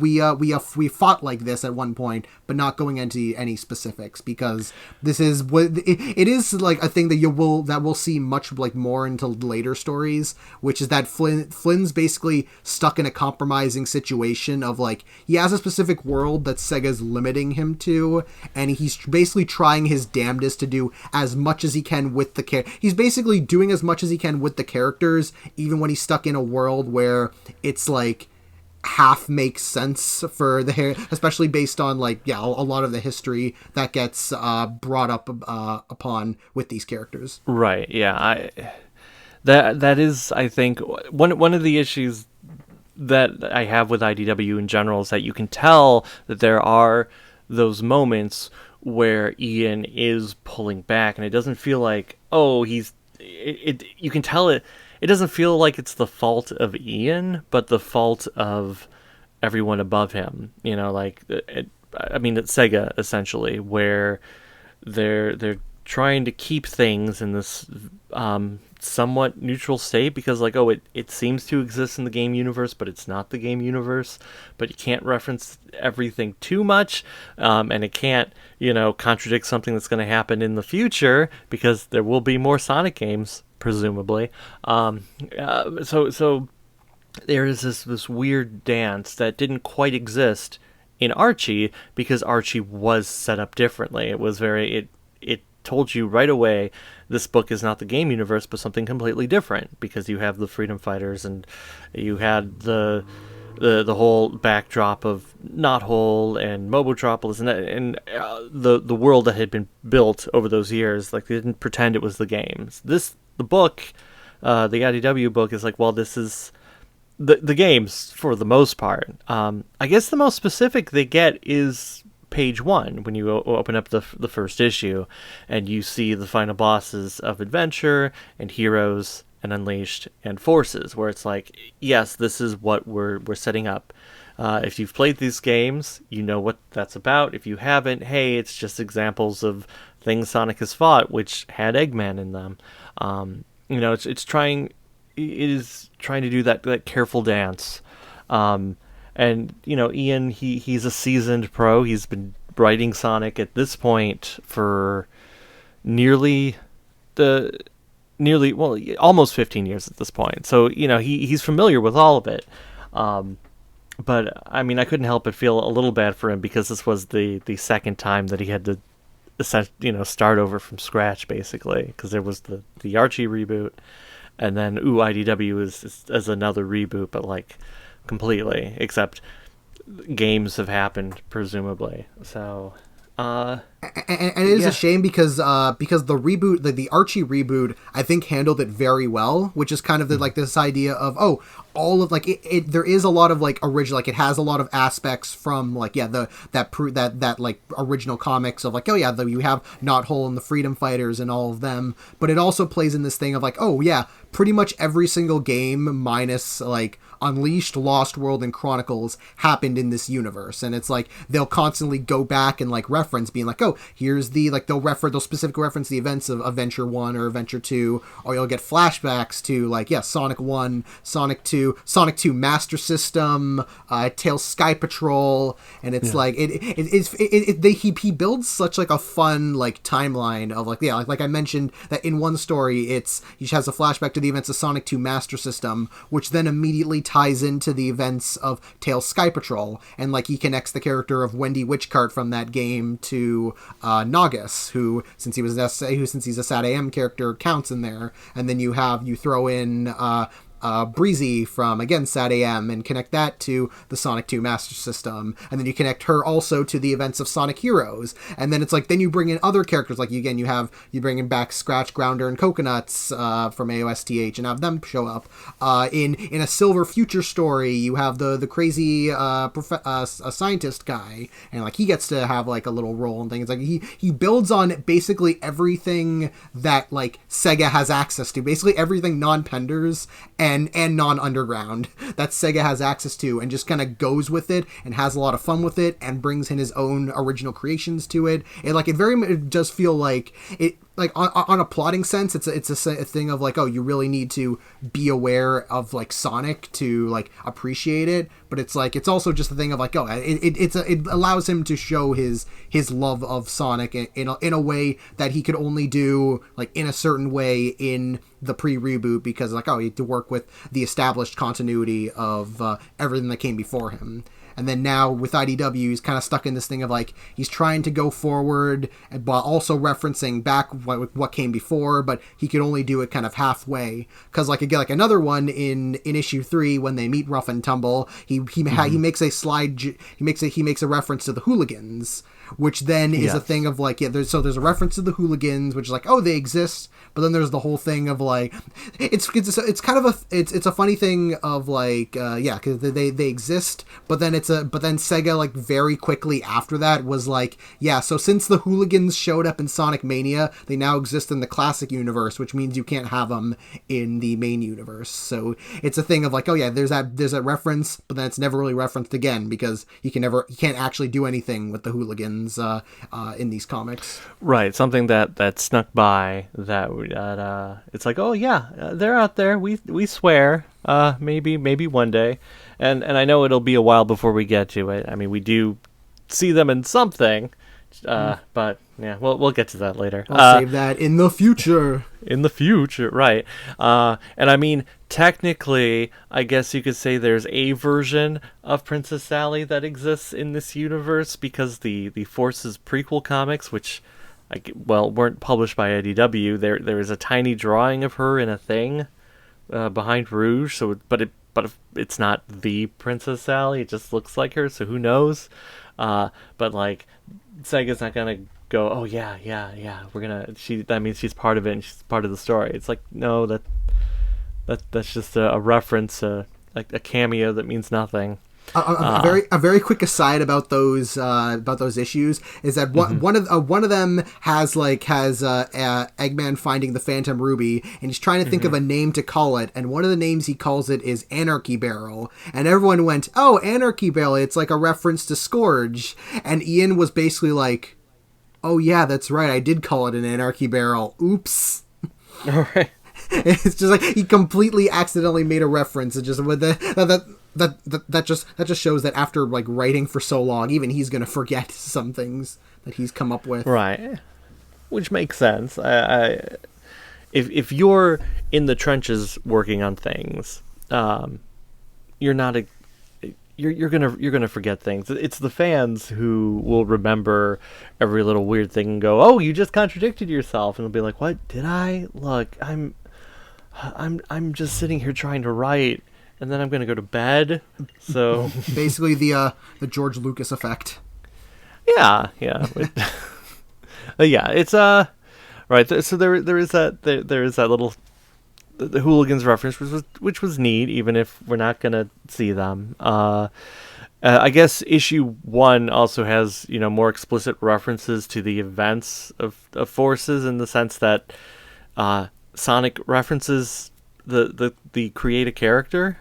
fought like this at one point, but not going into any specifics, because this is what it is like a thing that we'll see much like more into later stories, which is that Flynn's basically stuck in a compromising situation of like he has a specific world that Sega's limiting him to, and he's basically trying his damnedest to do as much as he can with the He's basically doing as much as he can with the characters, even when he's stuck in a world where it's like half makes sense for the hair, especially based on like a lot of the history that gets brought up upon with these characters. Right. Yeah. That is, I think, one of the issues that I have with IDW in general is that you can tell that there are those moments where Ian is pulling back, and it doesn't feel like, oh, you can tell it doesn't feel like it's the fault of Ian, but the fault of everyone above him. Like I mean, it's Sega essentially, where they're trying to keep things in this somewhat neutral state because, like, oh, it seems to exist in the game universe, but it's not the game universe. But you can't reference everything too much, and it can't, contradict something that's going to happen in the future because there will be more Sonic games, presumably. So there is this weird dance that didn't quite exist in Archie because Archie was set up differently. It was it told you right away this book is not the game universe but something completely different because you have the Freedom Fighters and you had the whole backdrop of Knothole and Mobotropolis and the world that had been built over those years. Like, they didn't pretend it was the games. The book, the IDW book, is like, well, this is the games for the most part. I guess the most specific they get is page 1 when you open up the first issue and you see the final bosses of Adventure and Heroes and Unleashed and Forces, where it's like, yes, this is what we're setting up. If you've played these games, you know what that's about. If you haven't, hey, it's just examples of things Sonic has fought, which had Eggman in them. It is trying to do that careful dance. And Ian, he's a seasoned pro. He's been writing Sonic at this point for almost 15 years at this point. So he's familiar with all of it. But I mean, I couldn't help but feel a little bad for him because this was the second time that he had to start over from scratch, basically, because there was the Archie reboot, and then IDW is another reboot, but like completely, except games have happened presumably. So and it is a shame because the reboot, the Archie reboot, I think handled it very well, which is kind of this idea of all of there is a lot of original, it has a lot of aspects from that original comics of you have Knothole and the Freedom Fighters and all of them, but it also plays in this thing of pretty much every single game minus Unleashed, Lost World, and Chronicles happened in this universe, and it's they'll constantly go back and reference being here's the they'll specifically reference the events of Adventure 1 or Adventure 2, or you'll get flashbacks to Sonic 1, Sonic 2, Sonic 2 Master System, Tails Sky Patrol, and it's he builds such a fun timeline of like I mentioned that in one story he has a flashback to the events of Sonic 2 Master System, which then immediately ties into the events of Tails Sky Patrol, and he connects the character of Wendy Witchcart from that game to Naugus, who since he's a SatAM character counts in there, and then you throw in Breezy from, again, SatAM, and connect that to the Sonic 2 Master System, and then you connect her also to the events of Sonic Heroes, and then it's then you bring in other characters, you bring in back Scratch, Grounder, and Coconuts from AOSTH, and have them show up. In a Silver Future story, you have the crazy scientist guy, and he gets to have a little role and things. He builds on basically everything that Sega has access to, basically everything non-Penders and non-underground that Sega has access to, and just kind of goes with it and has a lot of fun with it and brings in his own original creations to it. It very does feel like it, on a plotting sense, it's a thing of you really need to be aware of Sonic to appreciate it, but it's also just a thing of it allows him to show his love of Sonic in a way that he could only do in a certain way in the pre-reboot, because he had to work with the established continuity of everything that came before him. And then now with IDW, he's kind of stuck in this thing of he's trying to go forward while also referencing back what came before, but he could only do it kind of halfway. Because again, another one in issue 3, when they meet Rough and Tumble, he makes a slide, he makes a reference to the Hooligans, which then is a thing of there's a reference to the Hooligans, which is they exist, but then there's the whole thing of it's kind of it's a funny thing of because they exist, but then Sega very quickly after that was so since the Hooligans showed up in Sonic Mania, they they now exist in the classic universe, which means you can't have them in the main universe. So it's a thing of like, oh yeah, there's that reference, but then it's never really referenced again because you can't actually do anything with the hooligans in these comics. Right, something that snuck by that it's like, oh yeah, they're out there. We swear, maybe one day, and I know it'll be a while before we get to it. I mean, we do see them in something, but yeah, we'll get to that later. I'll save that in the future. In the future, right? And I mean, technically, I guess you could say there's a version of Princess Sally that exists in this universe because the Forces prequel comics, which weren't published by IDW. There is a tiny drawing of her in a thing behind Rouge. So, but it's not the Princess Sally. It just looks like her. So who knows? But like, Sega's not gonna go, oh yeah, that means she's part of it and she's part of the story. It's like, no, that's just a reference, a cameo that means nothing. A very quick aside about those issues is that one of them has Eggman finding the Phantom Ruby, and he's trying to think of a name to call it, and one of the names he calls it is Anarchy Barrel, and everyone went, oh, Anarchy Barrel, it's like a reference to Scourge, and Ian was basically like, oh yeah, that's right, I did call it an Anarchy Barrel, oops. All right. It's just like he completely accidentally made a reference. It just with that just shows that after like writing for so long, even he's gonna forget some things that he's come up with. Right, which makes sense. If you're in the trenches working on things, you're gonna forget things. It's the fans who will remember every little weird thing and go, "Oh, you just contradicted yourself," and they'll be like, "What did I? Look, I'm just sitting here trying to write, and then I'm gonna go to bed." So basically, the George Lucas effect. Yeah. Yeah, it's right. So there is that little the hooligans reference, which was neat, even if we're not gonna see them. I guess issue 1 also has more explicit references to the events of Forces in the sense that Sonic references the create a character.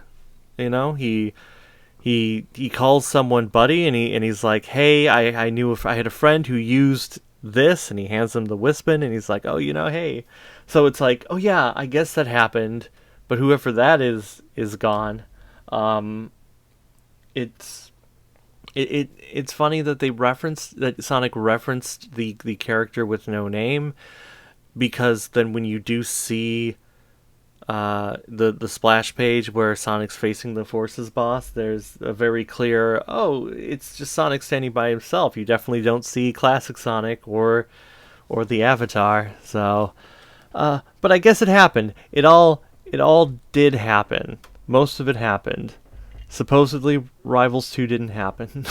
He calls someone buddy, and he's like, hey, I knew if I had a friend who used this, and he hands him the Wispin, and he's like, oh, hey. So it's like, oh yeah, I guess that happened, but whoever that is gone. It's funny that Sonic referenced the character with no name, because then when you do see the splash page where Sonic's facing the Forces boss, there's a very clear, oh, it's just Sonic standing by himself. You definitely don't see classic Sonic or the Avatar. So, but I guess it happened. It all did happen. Most of it happened. Supposedly, Rivals 2 didn't happen.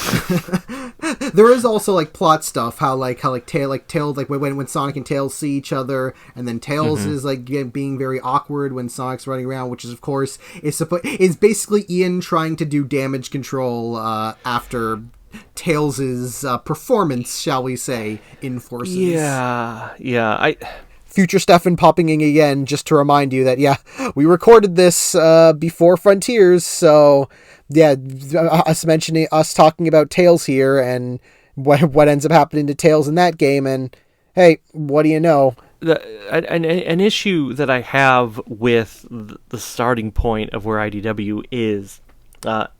There is also like plot stuff, how Tails, like when Sonic and Tails see each other, and then Tails is like being very awkward when Sonic's running around, which is of course is basically Ian trying to do damage control after Tails' performance, shall we say, in Forces. Yeah. Future Stefan popping in again, just to remind you that, yeah, we recorded this before Frontiers, so, yeah, us talking about Tails here, and what ends up happening to Tails in that game, and, hey, what do you know? An issue that I have with the starting point of where IDW is,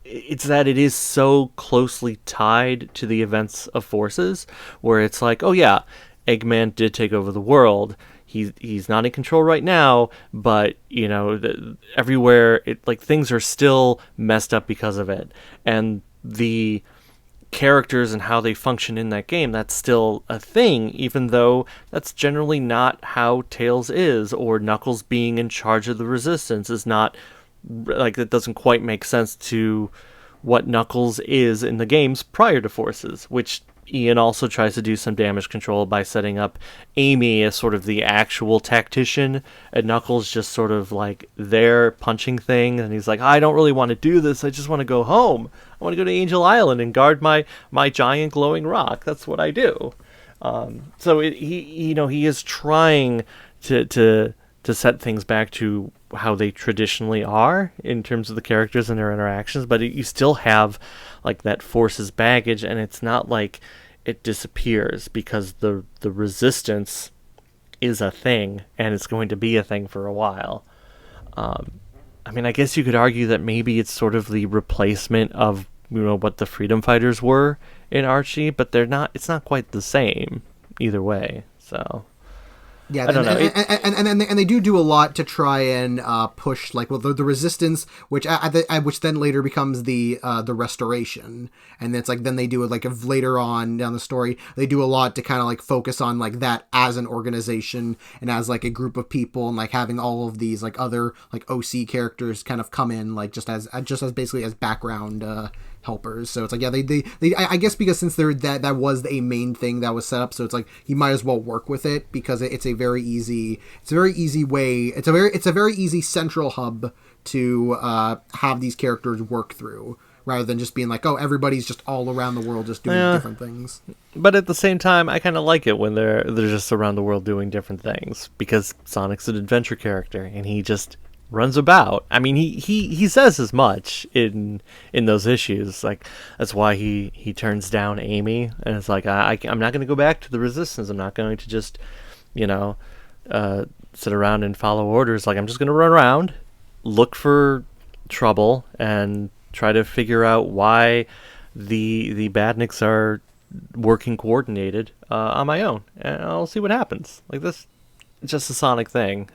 it's that it is so closely tied to the events of Forces, where it's like, oh yeah, Eggman did take over the world. He's not in control right now, but everywhere things are still messed up because of it, and the characters and how they function in that game, that's still a thing, even though that's generally not how Tails is, or Knuckles being in charge of the Resistance is not, that doesn't quite make sense to what Knuckles is in the games prior to Forces, which Ian also tries to do some damage control by setting up Amy as sort of the actual tactician, and Knuckles just sort of like there punching things, and he's like, I don't really want to do this, I just want to go home. I want to go to Angel Island and guard my giant glowing rock. That's what I do. He is trying to set things back to how they traditionally are in terms of the characters and their interactions, but you still have like that Forces baggage, and it's not like it disappears because the resistance is a thing and it's going to be a thing for a while. I mean, I guess you could argue that maybe it's sort of the replacement of what the freedom fighters were in Archie, but they're not. It's not quite the same either way. So yeah, I don't know. And they do a lot to try and push like the resistance, which which then later becomes the restoration, and it's like then they do it like later on down the story they do a lot to kind of like focus on like that as an organization and as like a group of people, and like having all of these like other like OC characters kind of come in like just as basically as background helpers. So it's like, yeah, they I guess because since that was a main thing that was set up, so it's like you might as well work with it because it's a very easy way. It's a very easy central hub to have these characters work through, rather than just being like, oh, everybody's just all around the world just doing different things. But at the same time, I kind of like it when they're just around the world doing different things, because Sonic's an adventure character and he just runs about. I mean, he says as much in those issues. Like, that's why he turns down Amy, and it's like, I'm not going to go back to the Resistance. I'm not going to just sit around and follow orders. Like, I'm just going to run around, look for trouble, and try to figure out why the Badniks are working coordinated on my own, and I'll see what happens. Like, this, it's just a Sonic thing.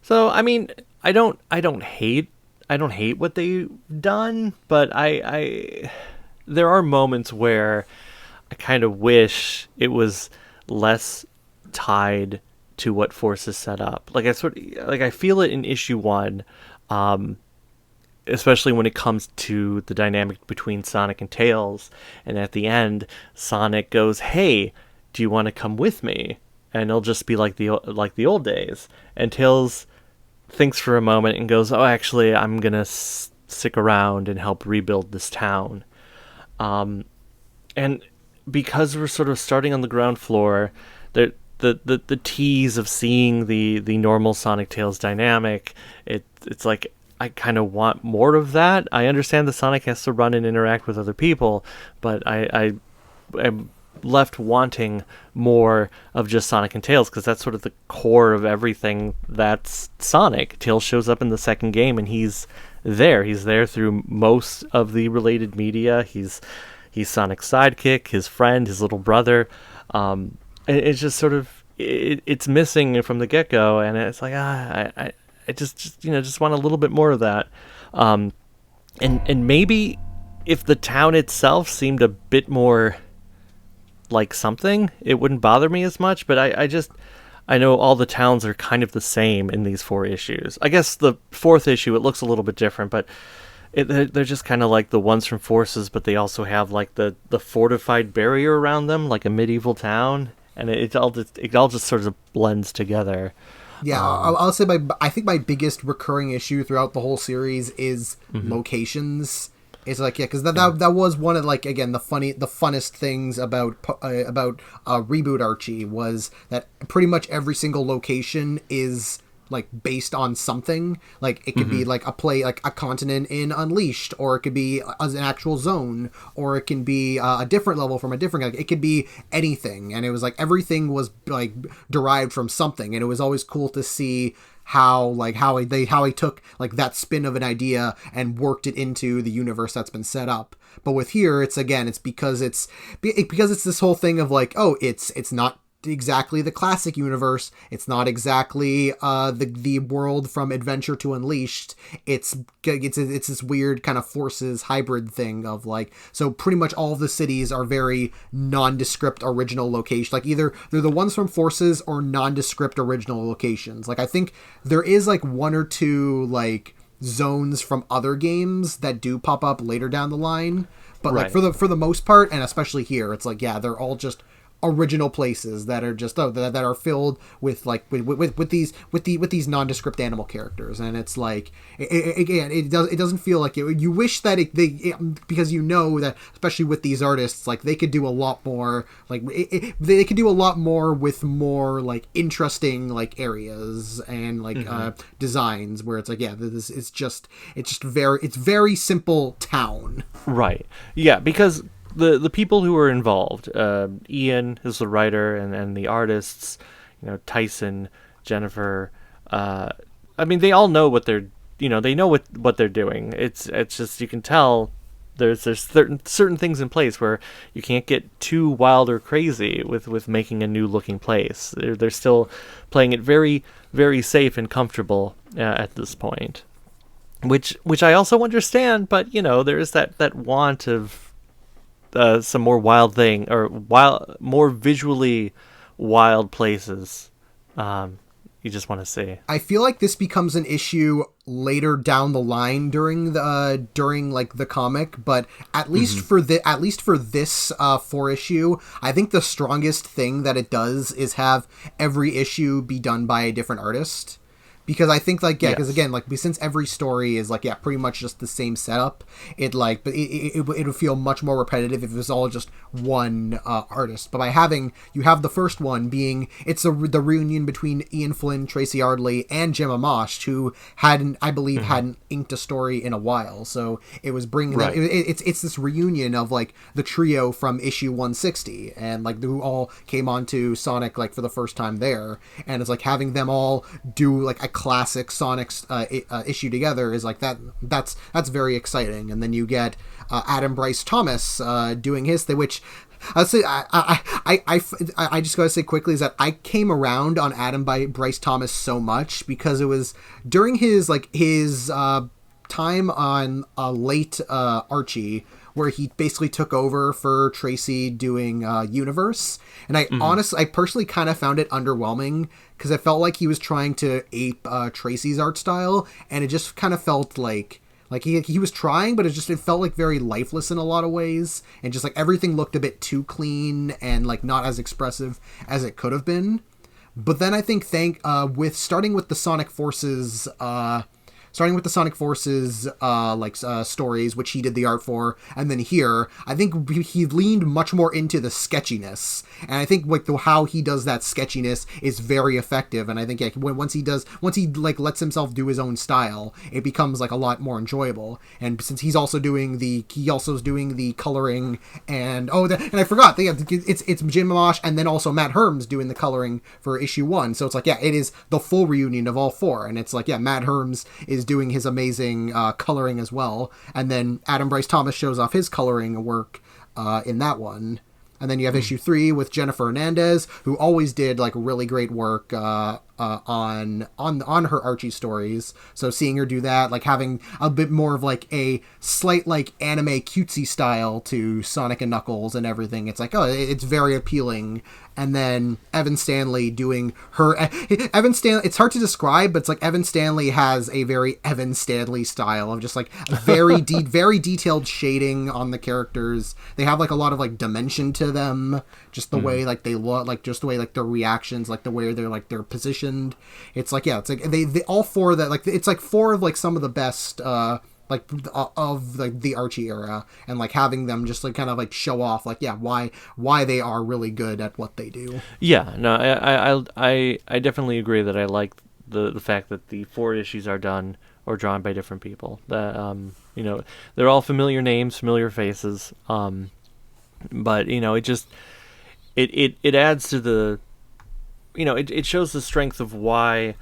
So I mean, I don't hate what they've done, but I there are moments where I kind of wish it was less tied to what Forces set up. Like I feel it in issue 1, especially when it comes to the dynamic between Sonic and Tails, and at the end Sonic goes, "Hey, do you want to come with me?" And it'll just be like the old days, and Tails thinks for a moment and goes, "Oh, actually, I'm gonna stick around and help rebuild this town." And because we're sort of starting on the ground floor, the tease of seeing the normal Sonic Tails dynamic, it's like I kind of want more of that. I understand that Sonic has to run and interact with other people, but I am left wanting more of just Sonic and Tails, because that's sort of the core of everything that's Sonic. Tails shows up in the second game and he's there through most of the related media. He's Sonic's sidekick, his friend, his little brother. It's just sort of it's missing from the get-go, and it's like I just want a little bit more of that. And maybe if the town itself seemed a bit more like something, it wouldn't bother me as much. But I know all the towns are kind of the same in these 4 issues. I guess the 4th issue, it looks a little bit different, but they're just kind of like the ones from Forces, but they also have like the fortified barrier around them, like a medieval town, and it all just sort of blends together. Yeah, I'll say I think my biggest recurring issue throughout the whole series is locations. It's like, yeah, because that was one of, like, again, the funnest things about Reboot Archie was that pretty much every single location is like based on something. Like, it could be like a continent in Unleashed, or it could be an actual zone, or it can be a different level from a different, like, it could be anything. And it was like everything was like derived from something, and it was always cool to see how he took like that spin of an idea and worked it into the universe that's been set up. But with here, it's because it's this whole thing of like, oh, it's not exactly the classic universe, it's not exactly the world from Adventure to Unleashed, it's this weird kind of Forces hybrid thing of like, so pretty much all of the cities are very nondescript original locations, like either they're the ones from Forces or nondescript original locations. Like, I think there is like 1 or 2 like zones from other games that do pop up later down the line, but right. Like for the most part, and especially here, it's like, yeah, they're all just original places that are just that are filled with like with these nondescript animal characters, and it's like again it doesn't feel like you wish that because you know that especially with these artists, like they could do a lot more, like they could do a lot more with more like interesting like areas and like designs where it's like this it's just very simple town. Right. Yeah, because the people who are involved, Ian is the writer, and the artists, Tyson, Jennifer, I mean, they all know what they're, they know what they're doing. It's just, you can tell there's certain things in place where you can't get too wild or crazy with making a new looking place. They're still playing it very, very safe and comfortable at this point. Which I also understand, but there is that want of some more wild thing, or more visually wild places. You just want to see. I feel like this becomes an issue later down the line during the comic, but at least for this 4-issue, I think the strongest thing that it does is have every issue be done by a different artist. Because I think because again, like since every story is like pretty much just the same setup, it would feel much more repetitive if it was all just one artist. But by having you have the first one being the reunion between Ian Flynn, Tracy Ardley, and Jim Amash, who hadn't inked a story in a while. So it was bringing them. It's this reunion of like the trio from issue 160 and like who all came onto Sonic like for the first time there, and it's like having them all do like a classic Sonic issue together is like that's very exciting. And then you get Adam Bryce Thomas doing his thing, which I'll say I just gotta say quickly is that I came around on Adam by Bryce Thomas so much because it was during his time on late Archie, where he basically took over for Tracy doing Universe. And I personally kind of found it underwhelming because I felt like he was trying to ape Tracy's art style, and it just kind of felt like he was trying, but it felt like very lifeless in a lot of ways, and just like everything looked a bit too clean and like not as expressive as it could have been. But then I think starting with the Sonic Forces stories, which he did the art for, and then here, I think he leaned much more into the sketchiness, and I think like how he does that sketchiness is very effective. And I think once he lets himself do his own style, it becomes like a lot more enjoyable. And since he's also doing the coloring, and I forgot it's Jim Amash and then also Matt Herms doing the coloring for issue 1. So it's like it is the full reunion of all 4, and it's like Matt Herms is doing his amazing coloring as well, and then Adam Bryce Thomas shows off his coloring work in that one. And then you have issue 3 with Jennifer Hernandez, who always did like really great work on her Archie stories. So seeing her do that, like having a bit more of like a slight like anime cutesy style to Sonic and Knuckles and everything, it's like it's very appealing. And then Evan Stanley doing it's hard to describe, but it's like Evan Stanley has a very Evan Stanley style of just like very very detailed shading on the characters. They have like a lot of like dimension to them, just the way like they look, like just the way like their reactions, like the way they're positioned. It's like it's like they all 4 that like it's like 4 of like some of the best of like the Archie era, and like having them just like kind of like show off like why they are really good at what they do. Yeah, no, I definitely agree that I like the fact that the 4 issues are done or drawn by different people. That they're all familiar names, familiar faces, but it just it adds to the it shows the strength of why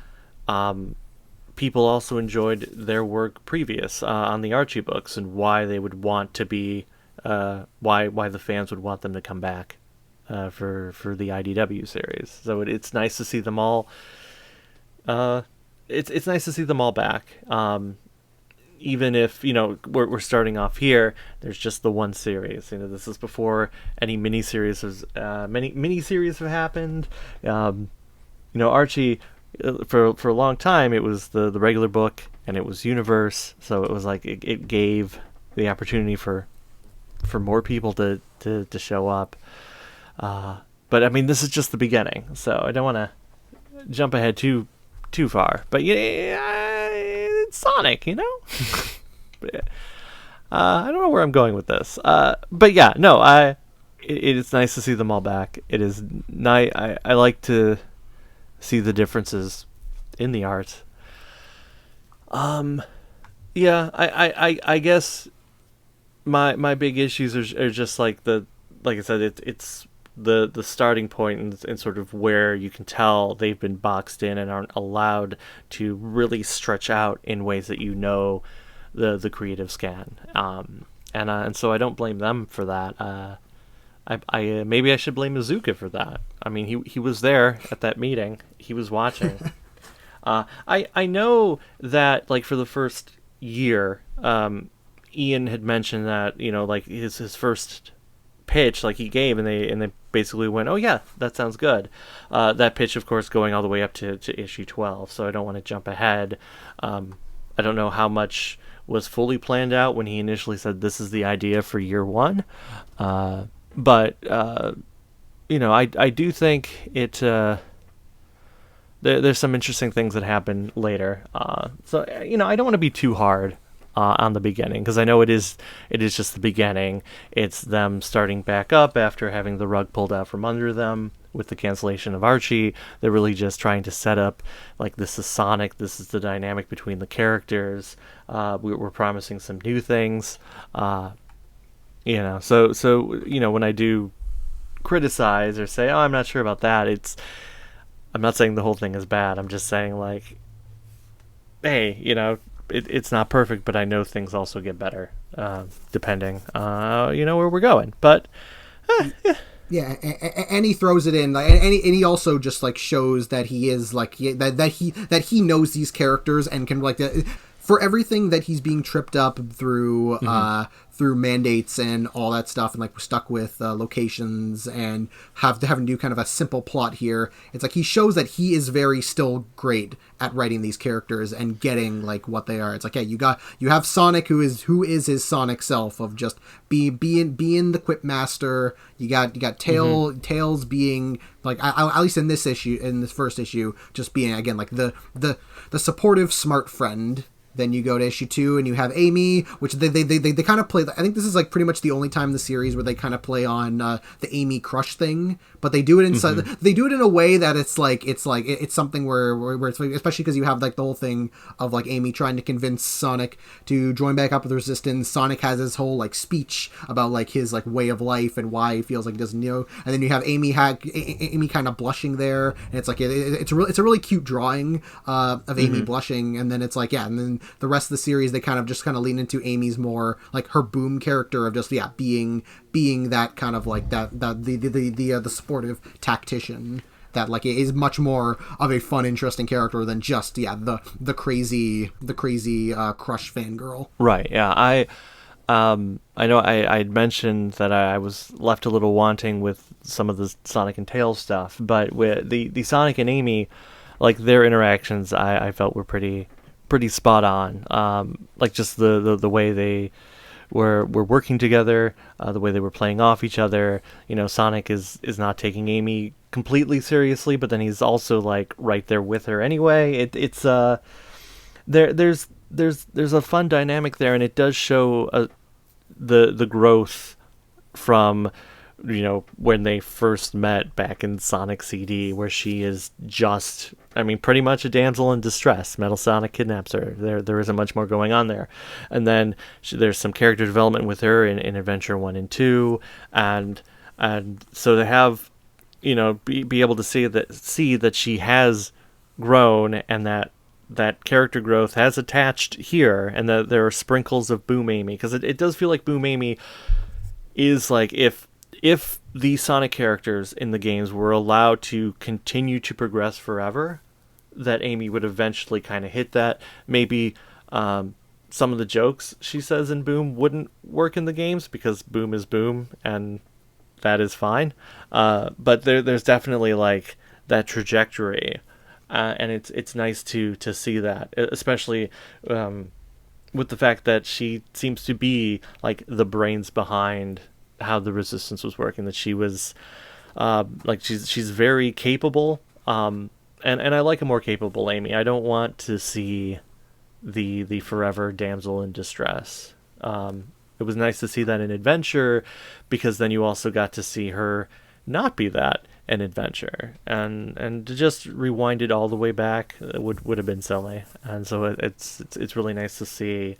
people also enjoyed their work previous on the Archie books, and why they would want to be why the fans would want them to come back for the IDW series. So it's nice to see them all. It's nice to see them all back. Even if we're starting off here, there's just the one series. This is before any miniseries have happened. Archie. For a long time, it was the regular book, and it was Universe, so it was like it gave the opportunity for more people to show up. But I mean, this is just the beginning, so I don't want to jump ahead too far. But yeah, it's Sonic, you know. I don't know where I'm going with this. But yeah, no, it is nice to see them all back. It is nice. I like to see the differences in the art. Yeah, I guess my big issues are just like I said, it's the starting point and sort of where you can tell they've been boxed in and aren't allowed to really stretch out in ways that the creatives can. And so I don't blame them for that. I maybe I should blame Iizuka for that. I mean, he was there at that meeting. He was watching. I know that, like, for the first year, Ian had mentioned that, you know, like his first pitch, like, he gave, and they basically went, oh yeah, that sounds good. That pitch, of course, going all the way up to issue 12. So I don't want to jump ahead. I don't know how much was fully planned out when he initially said this is the idea for year one. But you know, I do think it. There's some interesting things that happen later. So you know, I don't want to be too hard on the beginning, because I know it is just the beginning. It's them starting back up after having the rug pulled out from under them with the cancellation of Archie. They're really just trying to set up, like, this is Sonic, this is the dynamic between the characters. We're promising some new things. You know, so you know, when I do criticize or say, oh, I'm not sure about that, I'm not saying the whole thing is bad. I'm just saying, like, hey, you know, it's not perfect, but I know things also get better, depending, you know, where we're going. But yeah. Yeah, and he throws it in, and he also just, like, shows that he is, like, that he knows these characters and can, like, for everything that he's being tripped up through through mandates and all that stuff, and, like, we're stuck with locations and having to do kind of a simple plot here. It's like he shows that he is very still great at writing these characters and getting, like, what they are. It's like, yeah, you have Sonic, who is his Sonic self of just being the Quip Master. You got Tails being, like, at least in this first issue, just being, again, like, the supportive smart friend. Then you go to issue 2 and you have Amy, which they kind of play. I think this is, like, pretty much the only time in the series where they kind of play on the Amy crush thing, but they do it inside. They do it in a way that it's something where it's, like, especially because you have, like, the whole thing of, like, Amy trying to convince Sonic to join back up with Resistance. Sonic has his whole, like, speech about, like, his, like, way of life and why he feels like he doesn't know. And then you have Amy kind of blushing there, and it's like it's a really cute drawing of Amy blushing, and then it's like, yeah, and then the rest of the series, they kind of lean into Amy's more, like, her Boom character of just, yeah, being that kind of, like, the supportive tactician that, like, is much more of a fun, interesting character than just, yeah, the crazy crush fangirl. Right. Yeah. I know I'd mentioned that I was left a little wanting with some of the Sonic and Tails stuff, but with the Sonic and Amy, like, their interactions, I felt were pretty spot on. Like, just the way they were working together, the way they were playing off each other. You know, Sonic is not taking Amy completely seriously, but then he's also, like, right there with her anyway. It's there's a fun dynamic there, and it does show the growth from, you know, when they first met back in Sonic CD, where she is just, I mean, pretty much a damsel in distress. Metal Sonic kidnaps her. There isn't much more going on there. And then there's some character development with her in Adventure 1 and 2, and so to have, you know, be able to see that she has grown, and that character growth has attached here, and that there are sprinkles of Boom Amy, because it does feel like Boom Amy is, like, if the Sonic characters in the games were allowed to continue to progress forever, that Amy would eventually kind of hit that. Maybe some of the jokes she says in Boom wouldn't work in the games, because Boom is Boom, and that is fine. But there's definitely, like, that trajectory, and it's nice to see that, especially with the fact that she seems to be, like, the brains behind how the Resistance was working, that she was Like she's very capable. And I like a more capable Amy. I don't want to see the forever damsel in distress. It was nice to see that in Adventure, because then you also got to see her not be that in Adventure, and to just rewind it all the way back would have been silly. And so it's really nice to see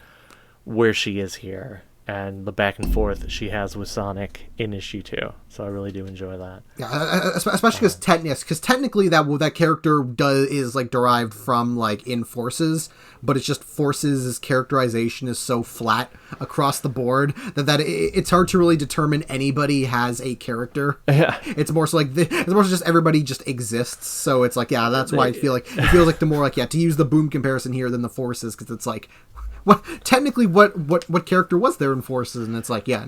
where she is here and the back and forth she has with Sonic in issue 2. So I really do enjoy that. Yeah, especially because technically that character is like derived from like in Forces, but it's just Forces' characterization is so flat across the board that it's hard to really determine anybody has a character. Yeah, it's more so like it's more so just everybody just exists. So it's like, yeah, that's why I feel like it feels like the more like, yeah, to use the Boom comparison here than the Forces, because it's like, what technically what character was there in Forces? And it's like, yeah,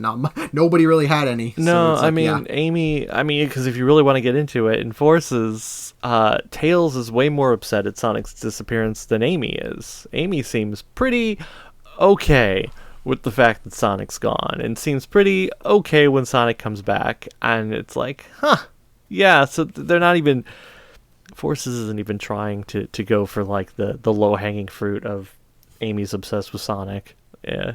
nobody really had any. No, so like, I mean, yeah. Amy, because if you really want to get into it, in Forces, Tails is way more upset at Sonic's disappearance than Amy is. Amy seems pretty okay with the fact that Sonic's gone, and seems pretty okay when Sonic comes back. And it's like, yeah, so they're not even... Forces isn't even trying to go for like the low-hanging fruit of Amy's obsessed with Sonic. Yeah.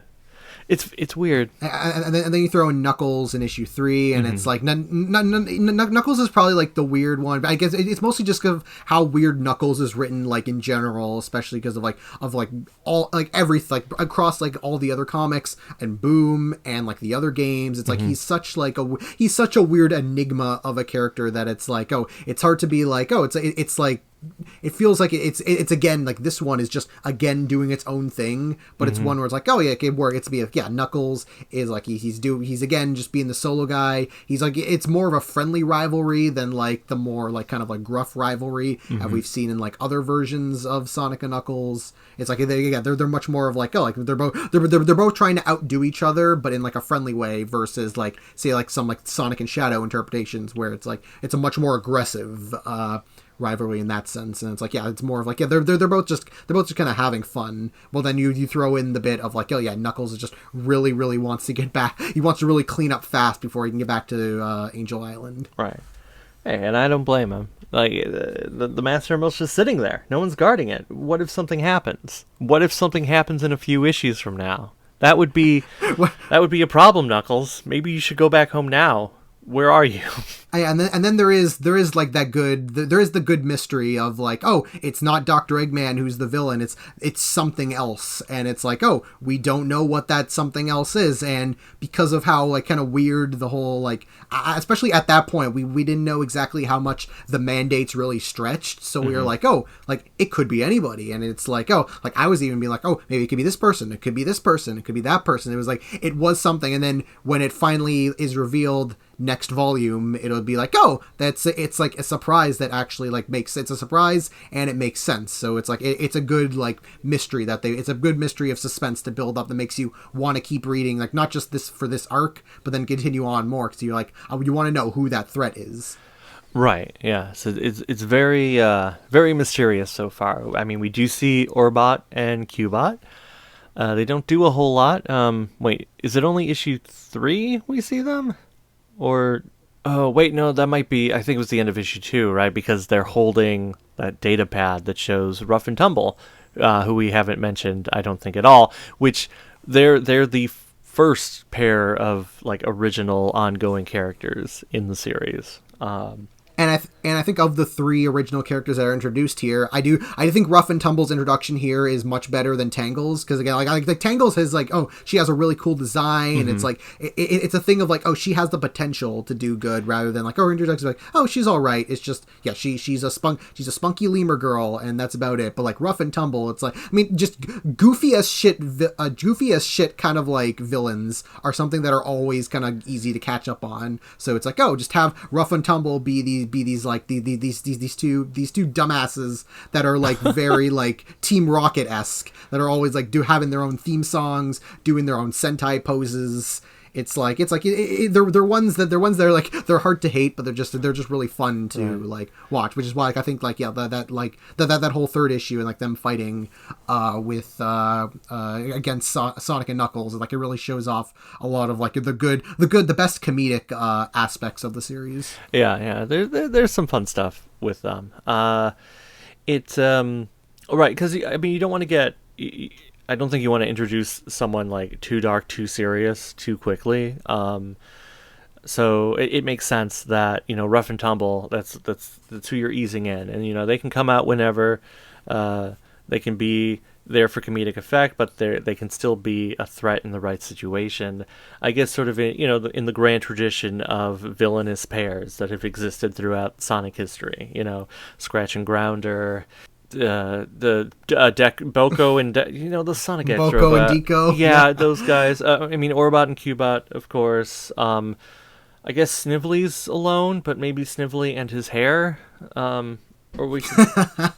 It's weird. And then you throw in Knuckles in issue 3, and it's like Knuckles is probably like the weird one. But I guess it's mostly just because of how weird Knuckles is written, like in general, especially because of all like everything, like across like all the other comics and Boom and like the other games. It's like he's such a weird enigma of a character that it's like, oh, it's hard to be like, oh, it's like. It feels like it's again like this one is just again doing its own thing, but it's one where it's like, oh yeah, it can work. It's be yeah, Knuckles is like he's again just being the solo guy. He's like, it's more of a friendly rivalry than like the more like kind of like gruff rivalry that we've seen in like other versions of Sonic and Knuckles. It's like they're much more of like, oh, like they're both trying to outdo each other, but in like a friendly way, versus like say like some like Sonic and Shadow interpretations where it's like it's a much more aggressive rivalry in that sense. And it's like, yeah, it's more of like, yeah, they're both just kind of having fun. Well, then you throw in the bit of like, oh yeah, Knuckles is just really wants to get back. He wants to really clean up fast before he can get back to Angel Island. Right. Hey, and I don't blame him. Like the Master Emerald's just sitting there. No one's guarding it. What if something happens? What if something happens in a few issues from now? That would be a problem, Knuckles. Maybe you should go back home now. Where are you? And then there is like that good, there is the good mystery of like, oh, it's not Dr. Eggman who's the villain, it's something else, and it's like, oh, we don't know what that something else is. And because of how like kind of weird the whole like, especially at that point, we didn't know exactly how much the mandates really stretched, so we were like, oh, like it could be anybody. And it's like, oh, like I was even being like, oh, maybe it could be this person, it could be this person, it could be that person. It was like, it was something. And then when it finally is revealed next volume, it'll be like, oh, it's like a surprise that actually like it's a surprise and it makes sense. So it's like it's a good like mystery it's a good mystery of suspense to build up that makes you want to keep reading, like not just this for this arc, but then continue on more, because you're like, you want to know who that threat is. Right. Yeah. So it's very very mysterious so far. I mean, we do see Orbot and Cubot. They don't do a whole lot. Wait, is it only issue 3 we see them? Or, oh, wait, no, that might be, I think it was the end of issue 2, right? Because they're holding that data pad that shows Rough and Tumble, who we haven't mentioned, I don't think, at all, which they're the first pair of, like, original ongoing characters in the series. And I think of the 3 original characters that are introduced here, I think Rough and Tumble's introduction here is much better than Tangle's, because again, like Tangle's has like, oh, she has a really cool design, and it's like it's a thing of like, oh, she has the potential to do good, rather than like, oh, her introduction is like, oh, she's all right. It's just, yeah, she's a spunky lemur girl, and that's about it. But like Rough and Tumble, it's like, I mean, just goofy as shit kind of like villains are something that are always kind of easy to catch up on. So it's like, oh, just have Rough and Tumble be these like these two dumbasses that are like very like Team Rocket-esque, that are always like having their own theme songs, doing their own Sentai poses. they're ones that are like they're hard to hate, but they're just really fun to like watch, which is why like I think like that whole third issue and like them fighting with against Sonic and Knuckles, like it really shows off a lot of like the best comedic aspects of the series. There's some fun stuff with them. It's right, because I mean you don't want to get. I don't think you want to introduce someone like too dark, too serious, too quickly. So it makes sense that Rough and Tumble. That's who you're easing in, and they can come out whenever. They can be there for comedic effect, but they can still be a threat in the right situation. I guess sort of in the grand tradition of villainous pairs that have existed throughout Sonic history. Scratch and Grounder. Boko and the Sonic X Boko and Deco, those guys. I mean Orbot and Cubot, of course. I guess Snively's alone, but maybe Snively and his hair. Or we could,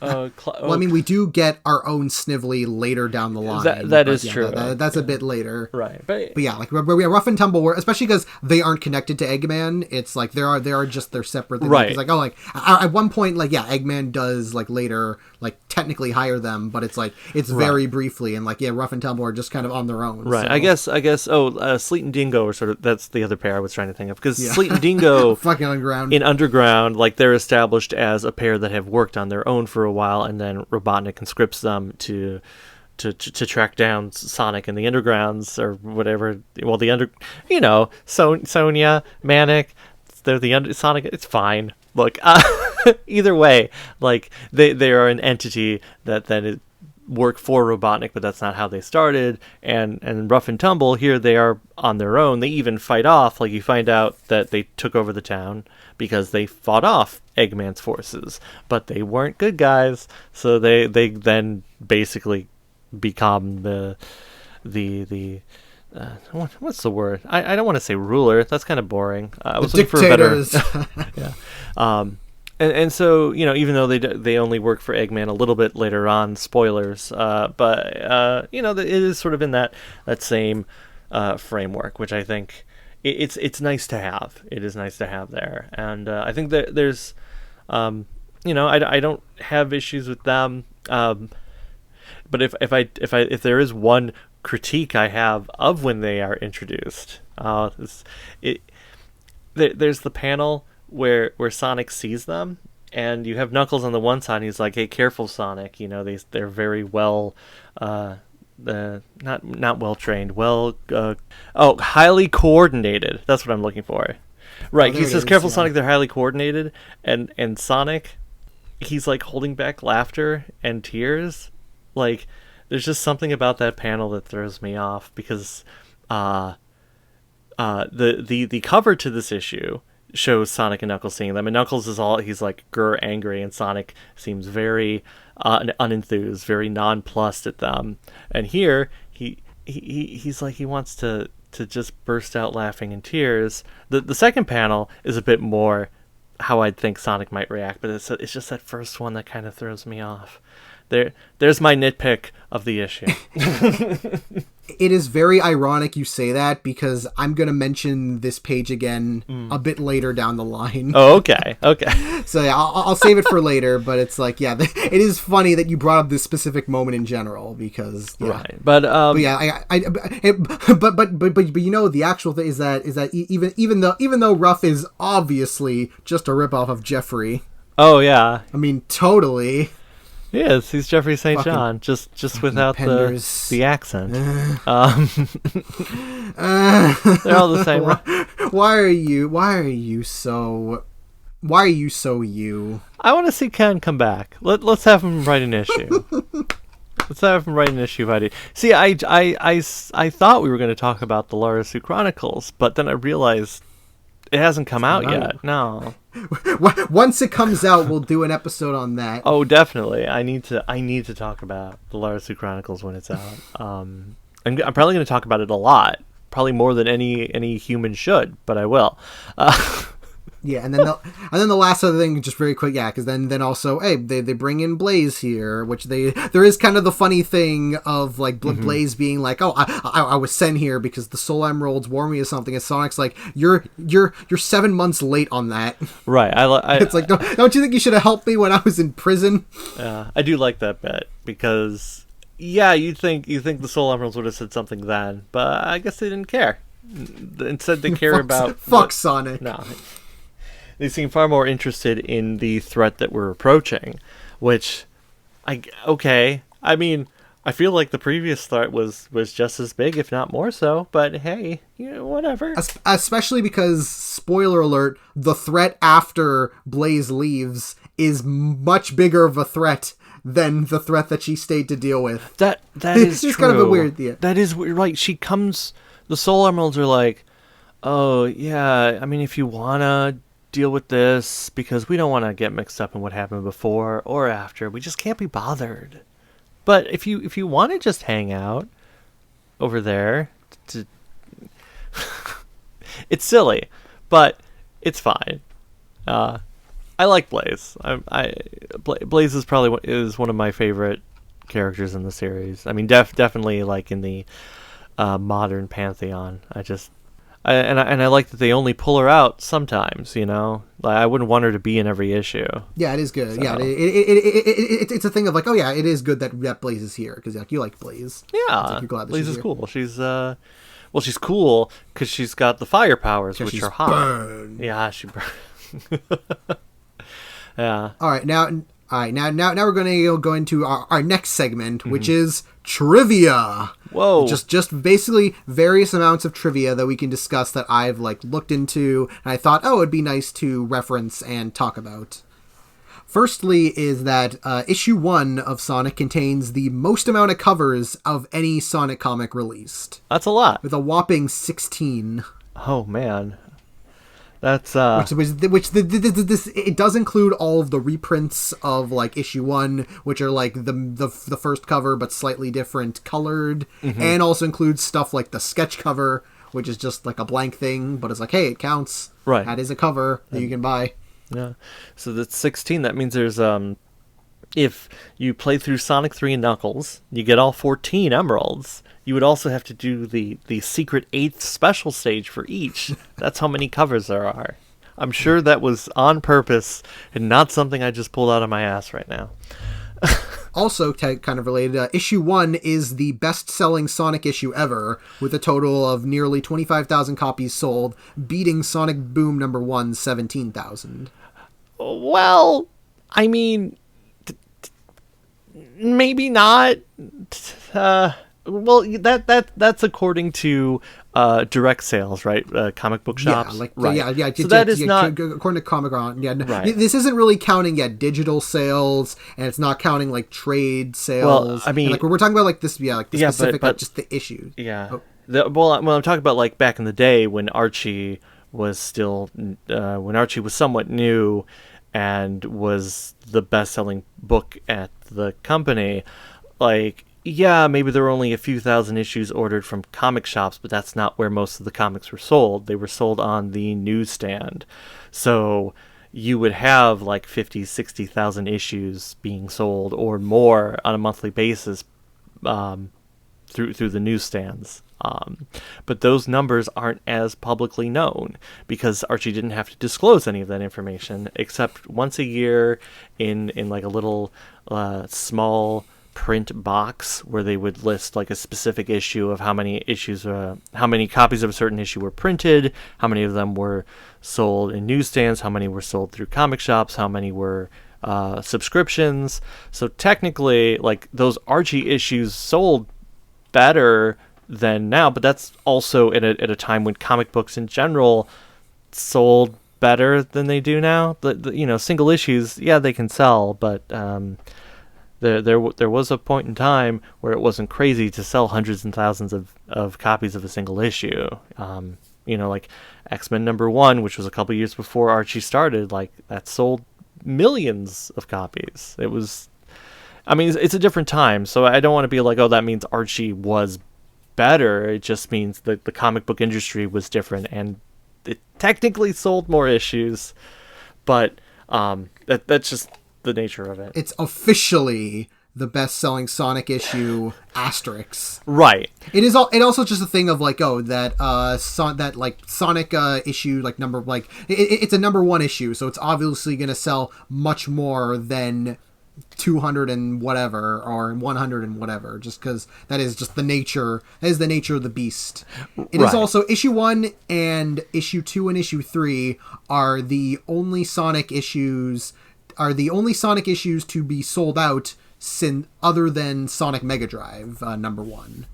well, I mean, we do get our own Snively later down the line. That is true. That's a bit later, right? But yeah, like we have Rough and Tumble, especially because they aren't connected to Eggman. It's like they are just they're separate. Things. Right? It's like at one point, like Eggman does like later like technically hire them, but it's like it's very briefly, and like Rough and Tumble are just kind of on their own. Right. So. I guess. Sleet and Dingo are sort of that's the other pair I was trying to think of, because Sleet and Dingo fucking Underground. In Underground, like they're established as a pair that have worked on their own for a while, and then Robotnik conscripts them to track down Sonic in the Undergrounds or whatever. Well, Sonia, Manic, they're the Sonic. It's fine. Look, either way, like they are an entity that then work for Robotnik, but that's not how they started. And Rough and Tumble, here they are on their own. They even fight off. Like you find out that they took over the town because they fought off Eggman's forces, but they weren't good guys. So they then basically become the what's the word? I don't want to say ruler. That's kind of boring. I was looking for a better. Yeah. And so even though they only work for Eggman a little bit later on, spoilers. But it is sort of in that same framework, which I think it's nice to have. It is nice to have there, and I think that there's I don't have issues with them. But if there is one critique I have of when they are introduced, there's the panel where Sonic sees them, and you have Knuckles on the one side, and he's like, "Hey, careful, Sonic! They're very well, not well trained, highly coordinated. That's what I'm looking for." Right? He says, "Careful, Sonic! They're highly coordinated," and Sonic, he's like holding back laughter and tears. Like, there's just something about that panel that throws me off, because the cover to this issue shows Sonic and Knuckles seeing them, and Knuckles he's like angry, and Sonic seems very unenthused, very nonplussed at them. And here he's like he wants to just burst out laughing in tears. The second panel is a bit more how I'd think Sonic might react, but it's just that first one that kind of throws me off. There's my nitpick of the issue. It is very ironic you say that, because I'm going to mention this page again a bit later down the line. Oh, okay. So yeah, I'll save it for later, but it's like, yeah, it is funny that you brought up this specific moment in general, because right. But yeah, but the actual thing is that even though Ruff is obviously just a ripoff of Jeffrey. Oh yeah. I mean, totally. Yes, he's Jeffrey St. John, just without the accent. They're all the same. Why are you so you? I want to see Ken come back. Let's have him write an issue. Let's have him write an issue about it. See, I thought we were going to talk about the Lara Sue Chronicles, but then I realized it hasn't come out yet. No. Once it comes out, we'll do an episode on that. Oh, definitely. I need to talk about the Lara Sue Chronicles when it's out. I'm probably going to talk about it a lot, probably more than any human should, but I will. Yeah, and then the last other thing, just very quick, yeah, because then also, hey, they bring in Blaze here, which there is kind of the funny thing of like Blaze being like, oh, I was sent here because the Soul Emeralds warned me of something, and Sonic's like, you're 7 months late on that. Right. It's like, don't you think you should have helped me when I was in prison? Yeah, I do like that bit because yeah, you think the Soul Emeralds would have said something then, but I guess they didn't care. Instead, they care about Sonic. No. They seem far more interested in the threat that we're approaching, which, okay. I mean, I feel like the previous threat was just as big, if not more so. But hey, whatever. Especially because, spoiler alert, the threat after Blaze leaves is much bigger of a threat than the threat that she stayed to deal with. That is it's true. kind of a weird. Yeah. That is weird. Right? She comes. The Soul Emeralds are like, oh yeah. I mean, if you wanna deal with this, because we don't want to get mixed up in what happened before or after. We just can't be bothered. But if you want to just hang out over there, it's silly, but it's fine. I like Blaze. Blaze is probably is one of my favorite characters in the series. I mean, definitely like in the modern pantheon. I like that they only pull her out sometimes, Like, I wouldn't want her to be in every issue. Yeah, it is good. So. Yeah, it's a thing of like, oh yeah, it is good that Blaze is here because like you like Blaze. Yeah, like, you're glad that Blaze is here. cool. She's cool because she's got the fire powers, which are hot. Burned. Yeah, she burned. Yeah. All right, now we're going to go into our next segment, which is trivia. Whoa. Just basically various amounts of trivia that we can discuss that I've like looked into, and I thought, oh, it'd be nice to reference and talk about. Firstly is that issue 1 of Sonic contains the most amount of covers of any Sonic comic released. That's a lot. With a whopping 16. Oh, man. That's this it does include all of the reprints of like issue 1, which are like the first cover but slightly different colored, and also includes stuff like the sketch cover, which is just like a blank thing, but it's like, hey, it counts. Right. That is a cover that you can buy. Yeah. So that's 16. That means there's if you play through Sonic 3 and Knuckles, you get all 14 emeralds. You would also have to do the secret 8th special stage for each. That's how many covers there are. I'm sure that was on purpose and not something I just pulled out of my ass right now. Also, kind of related, issue 1 is the best-selling Sonic issue ever, with a total of nearly 25,000 copies sold, beating Sonic Boom number 1's 17,000. Well, I mean, maybe not. Well, that's according to direct sales, right? Comic book shops, right? Yeah. So that is not according to Comic-Con. Yeah, right. This isn't really counting digital sales, and it's not counting like trade sales. Well, I mean, and, like we're talking about like this, like the specific, but just the issues. Yeah. Oh. I'm talking about like back in the day when Archie was still when Archie was somewhat new and was the best-selling book at the company, like. Yeah, maybe there were only a few thousand issues ordered from comic shops, but that's not where most of the comics were sold. They were sold on the newsstand. So you would have like 50, 60,000 issues being sold or more on a monthly basis through the newsstands. But those numbers aren't as publicly known because Archie didn't have to disclose any of that information except once a year in like a little small print box where they would list like a specific issue of how many copies of a certain issue were printed, how many of them were sold in newsstands, how many were sold through comic shops, how many were subscriptions. So technically, like those Archie issues sold better than now, but that's also at a time when comic books in general sold better than they do now. The single issues, yeah, they can sell, but There was a point in time where it wasn't crazy to sell hundreds and thousands of copies of a single issue. Like X-Men #1, which was a couple years before Archie started, like that sold millions of copies. It was, I mean, it's a different time, so I don't want to be like, oh, that means Archie was better. It just means that the comic book industry was different, and it technically sold more issues, but that's just the nature of it. It's officially the best-selling Sonic issue asterisk. Right. It also just a thing of like, oh, that Sonic issue, like number, like it's a number 1 issue, so it's obviously going to sell much more than 200 and whatever or 100 and whatever, just because that is the nature of the beast. It is also issue 1 and issue 2 and issue 3 are the only Sonic issues to be sold out other than Sonic Mega Drive number 1.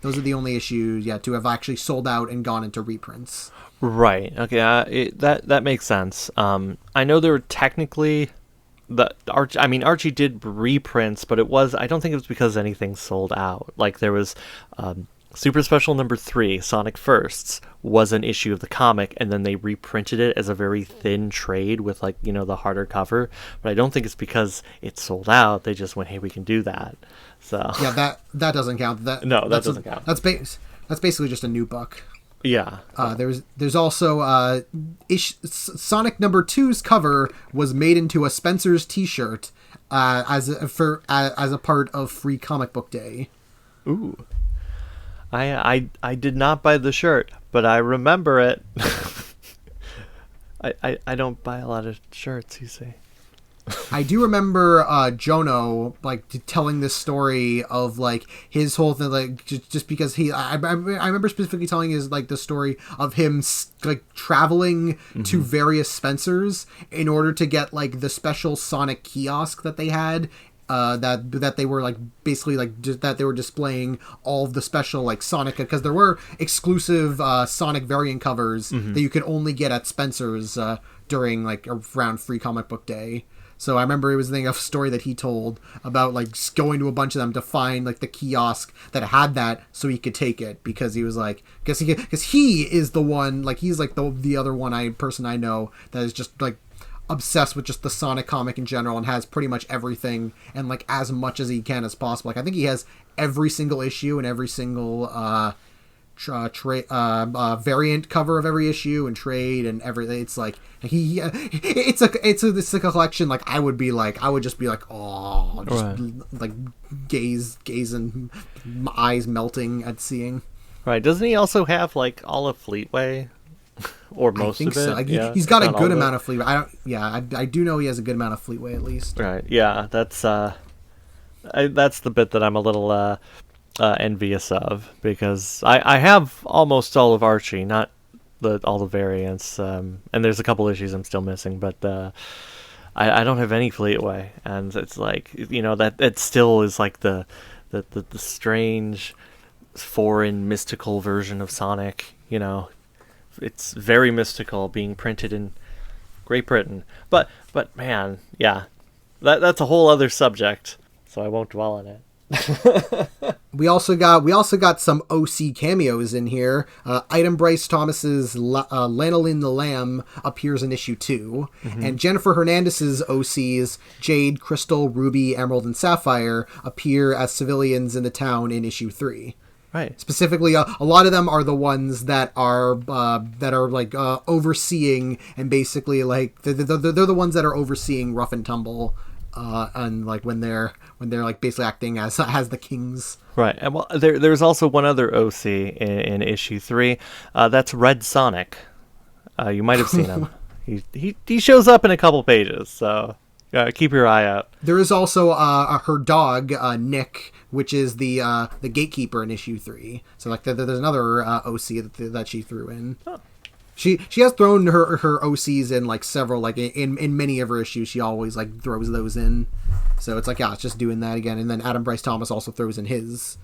Those are the only issues to have actually sold out and gone into reprints. Right. Okay. That makes sense. I know there were technically Archie did reprints, but I don't think it was because anything sold out. Like there was Super Special number 3, Sonic Firsts, was an issue of the comic, and then they reprinted it as a very thin trade with the harder cover. But I don't think it's because it sold out. They just went, hey, we can do that. So yeah, that doesn't count. That doesn't count. That's basically just a new book. Yeah. There's also Sonic number 2's cover was made into a Spencer's T-shirt as a part of Free Comic Book Day. Ooh. I did not buy the shirt, but I remember it. I don't buy a lot of shirts, you see. I do remember Jono telling this story of his whole thing, just because I remember specifically telling his the story of him traveling to various Spencers in order to get the special Sonic kiosk that they had. That they were basically that they were displaying all of the special Sonic, because there were exclusive Sonic variant covers that you could only get at Spencer's during around Free Comic Book Day. So I remember it was a story that he told about going to a bunch of them to find the kiosk that had that so he could take it, because he was because he is the one he's the other person I know that is just obsessed with just the Sonic comic in general and has pretty much everything and as much as he can as possible. I think he has every single issue and every single variant cover of every issue and trade and everything. It's it's a collection. I would just be oh, just gaze and my eyes melting at seeing. Right. Doesn't he also have all of Fleetway? Or most of it. So. He's got a good amount of Fleetway. I do know he has a good amount of Fleetway at least. Right. Yeah. That's the bit that I'm a little envious of, because I have almost all of Archie, not all the variants, and there's a couple issues I'm still missing, but I don't have any Fleetway, and it's that it still is the strange foreign mystical version of Sonic. It's very mystical, being printed in Great Britain. But man, yeah, that's a whole other subject, so I won't dwell on it. We also got some OC cameos in here. Item Bryce Thomas's Lanolin the Lamb appears in issue 2, and Jennifer Hernandez's OCs Jade, Crystal, Ruby, Emerald, and Sapphire appear as civilians in the town in issue 3. Right. Specifically, a lot of them are the ones that are overseeing, and basically they're the ones that are overseeing Rough and Tumble, and when they're basically acting as the kings. Right. And well, there's also one other OC in issue 3. That's Red Sonic. You might have seen him. He shows up in a couple pages, so keep your eye out. There is also her dog Nick, which is the gatekeeper in issue 3. So there's another OC that she threw in. Oh. She has thrown her OCs in several in many of her issues. She always throws those in. So it's it's just doing that again. And then Adam Bryce Thomas also throws in his.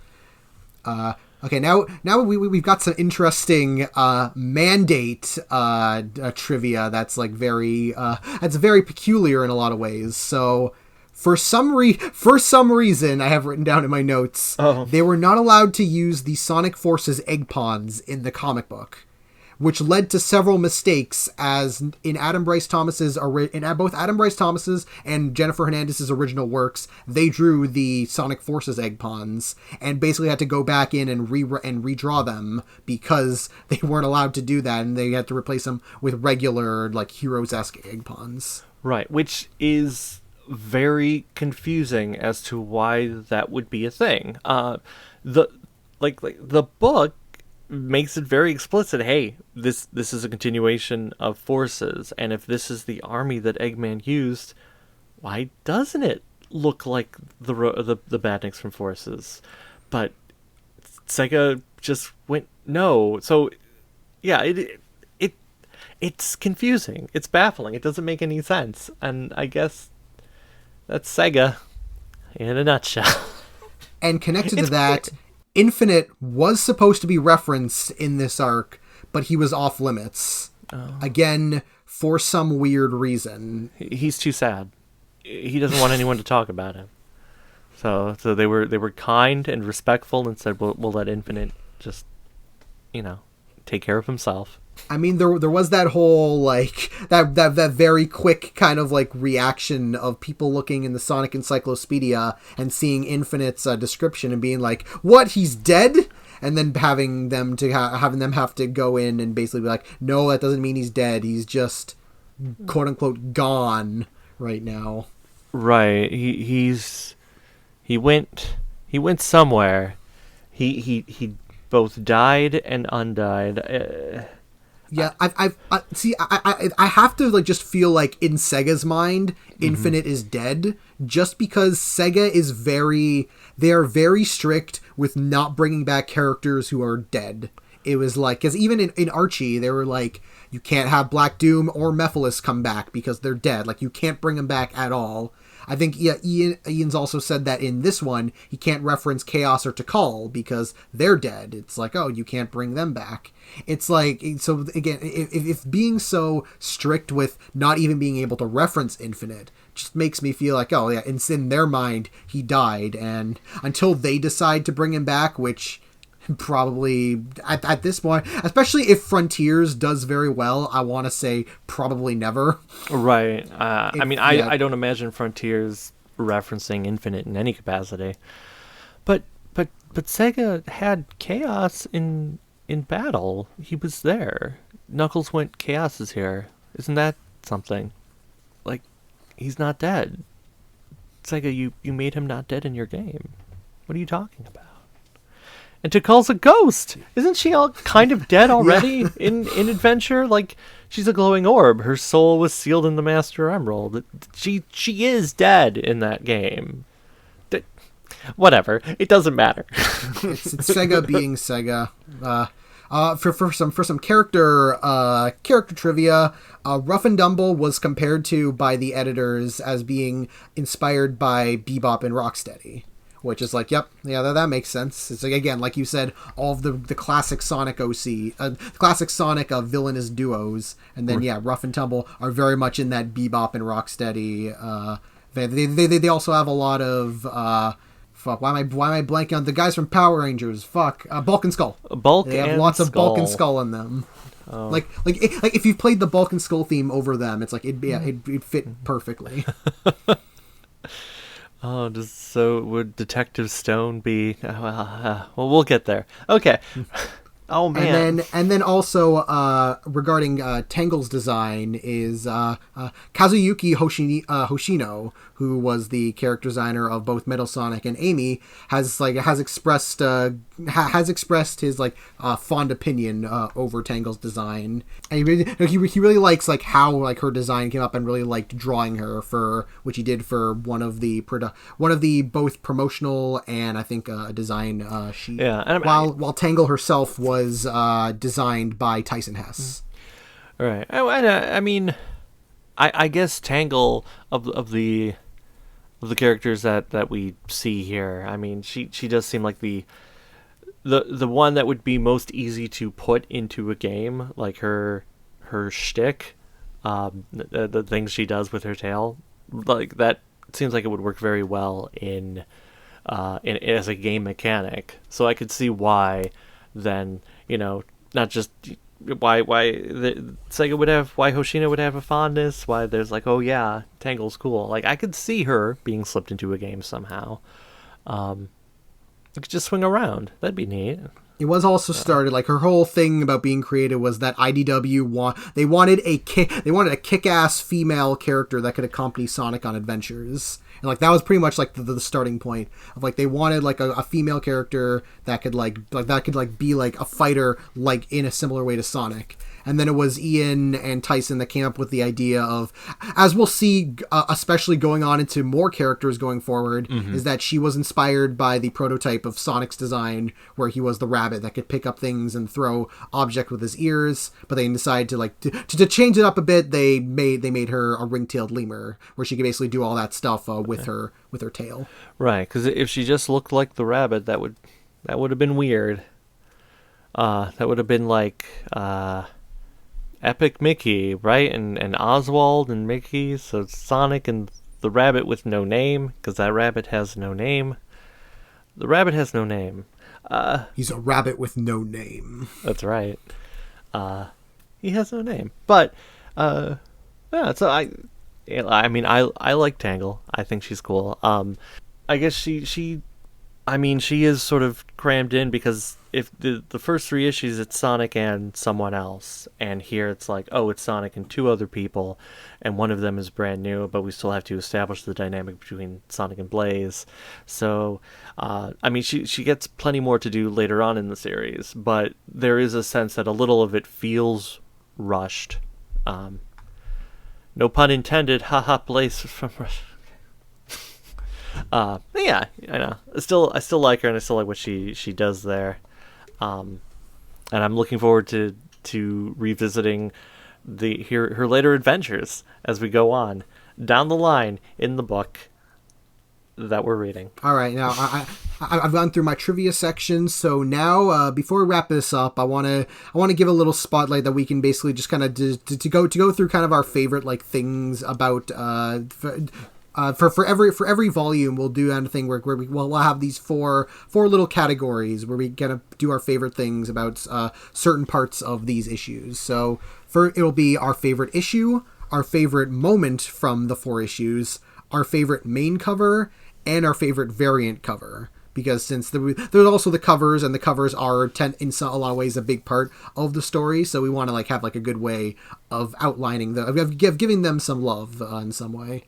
Okay, now we've got some interesting mandate trivia that's very peculiar in a lot of ways. So for some reason, I have written down in my notes, they were not allowed to use the Sonic Forces egg pawns in the comic book, which led to several mistakes, as in both Adam Bryce Thomas's and Jennifer Hernandez's original works, they drew the Sonic Forces egg pawns and basically had to go back in and redraw them because they weren't allowed to do that, and they had to replace them with regular, like, Heroes-esque egg pawns. Right, which is very confusing as to why that would be a thing. The book makes it very explicit. Hey, this is a continuation of Forces, and if this is the army that Eggman used, why doesn't it look like the Badniks from Forces? But Sega just went no. So yeah, it's confusing. It's baffling. It doesn't make any sense, and I guess that's Sega in a nutshell. And connected to that, Infinite was supposed to be referenced in this arc, but he was off limits. Oh. Again, for some weird reason. He's too sad. He doesn't want anyone to talk about him. So they were kind and respectful and said, we'll let Infinite just, take care of himself. I mean, there was that whole, like, that very quick kind of, like, reaction of people looking in the Sonic Encyclopedia and seeing Infinite's description and being like, what, he's dead? And then having them have to go in and basically be like, no, that doesn't mean he's dead. He's just, quote-unquote, gone right now. Right. He went somewhere. He both died and undied. Yeah, I have to, like, just feel like in Sega's mind, Infinite is dead, just because Sega they are very strict with not bringing back characters who are dead. It was like, because even in Archie, they were like, you can't have Black Doom or Mephiles come back because they're dead. Like, you can't bring them back at all. I think, yeah, Ian's also said that in this one, he can't reference Chaos or Tikal because they're dead. It's like, oh, you can't bring them back. It's like, so again, if being so strict with not even being able to reference Infinite just makes me feel like, oh yeah, in their mind, he died. And until they decide to bring him back, which probably at this point, especially if Frontiers does very well, I want to say probably never. Right. I don't imagine Frontiers referencing Infinite in any capacity. But Sega had Chaos in battle. He was there. Knuckles went, Chaos is here. Isn't that something? Like, he's not dead. Sega, you made him not dead in your game. What are you talking about? And Tikal's a ghost. Isn't she all kind of dead already in Adventure? Like, she's a glowing orb. Her soul was sealed in the Master Emerald. She is dead in that game. Whatever. It doesn't matter. It's Sega being Sega. For some character trivia, Rough and Dumble was compared to by the editors as being inspired by Bebop and Rocksteady. Which is like, yep, yeah, that makes sense. It's like, again, like you said, all of the classic Sonic classic Sonic villainous duos, and then Rough and Tumble are very much in that Bebop and Rocksteady. They also have a lot of fuck. Why am I blanking on the guys from Power Rangers? Fuck, Bulk and Skull. They have lots of Bulk and Skull in them. Oh. Like if you've played the Bulk and Skull theme over them, it's like it'd fit perfectly. Oh, would Detective Stone be? Well, we'll get there. Okay. Oh man. And then also regarding Tangle's design is Kazuyuki Hoshino, who was the character designer of both Metal Sonic and Amy, has expressed his fond opinion over Tangle's design. And he really likes like how her design came up, and really liked drawing her for which he did for one of the both promotional and I think a design sheet. Yeah. And while Tangle herself was designed by Tyson Hess. Right. I mean, I guess Tangle of the characters that we see here, I mean, she does seem like the one that would be most easy to put into a game, like her shtick, the things she does with her tail, like that seems like it would work very well in as a game mechanic. So I could see why then, not just Sega would have, why Hoshino would have a fondness, why there's like, oh yeah, Tangle's cool. Like, I could see her being slipped into a game somehow. It could just swing around. That'd be neat. It was also started, like, her whole thing about being creative was that IDW wanted a kick-ass female character that could accompany Sonic on adventures. And, like, that was pretty much, like, the starting point of, like, they wanted, like, a female character that could, be, like, a fighter, like, in a similar way to Sonic. And then it was Ian and Tyson that came up with the idea of, as we'll see, especially going on into more characters going forward, is that she was inspired by the prototype of Sonic's design, where he was the rabbit that could pick up things and throw object with his ears. But they decided to change it up a bit. They made her a ring-tailed lemur, where she could basically do all that stuff with her tail. Right, because if she just looked like the rabbit, that would have been weird. That would have been like Epic Mickey, right? And Oswald and Mickey, so it's Sonic and the rabbit with no name, because that rabbit has no name. The rabbit has no name. He's a rabbit with no name. That's right. He has no name. But, yeah, so I mean, I like Tangle. I think she's cool. I guess she is sort of crammed in, because if the first 3 issues, it's Sonic and someone else, and here it's like, oh, it's Sonic and 2 other people, and one of them is brand new, but we still have to establish the dynamic between Sonic and Blaze. So, I mean, she gets plenty more to do later on in the series, but there is a sense that a little of it feels rushed. No pun intended, haha, Blaze from Russia. Yeah, I know. I still like her, and I still like what she does there. And I'm looking forward to revisiting her later adventures as we go on down the line in the book that we're reading. All right, now I've gone through my trivia section, so now before we wrap this up, I want to give a little spotlight that we can basically just kind of to go through kind of our favorite like things about for every volume. We'll do anything where we'll have these four little categories where we gonna do our favorite things about certain parts of these issues. So it'll be our favorite issue, our favorite moment from the 4 issues, our favorite main cover, and our favorite variant cover. Because since there's also the covers, and the covers are in a lot of ways a big part of the story, so we want to like have like a good way of outlining of giving them some love in some way.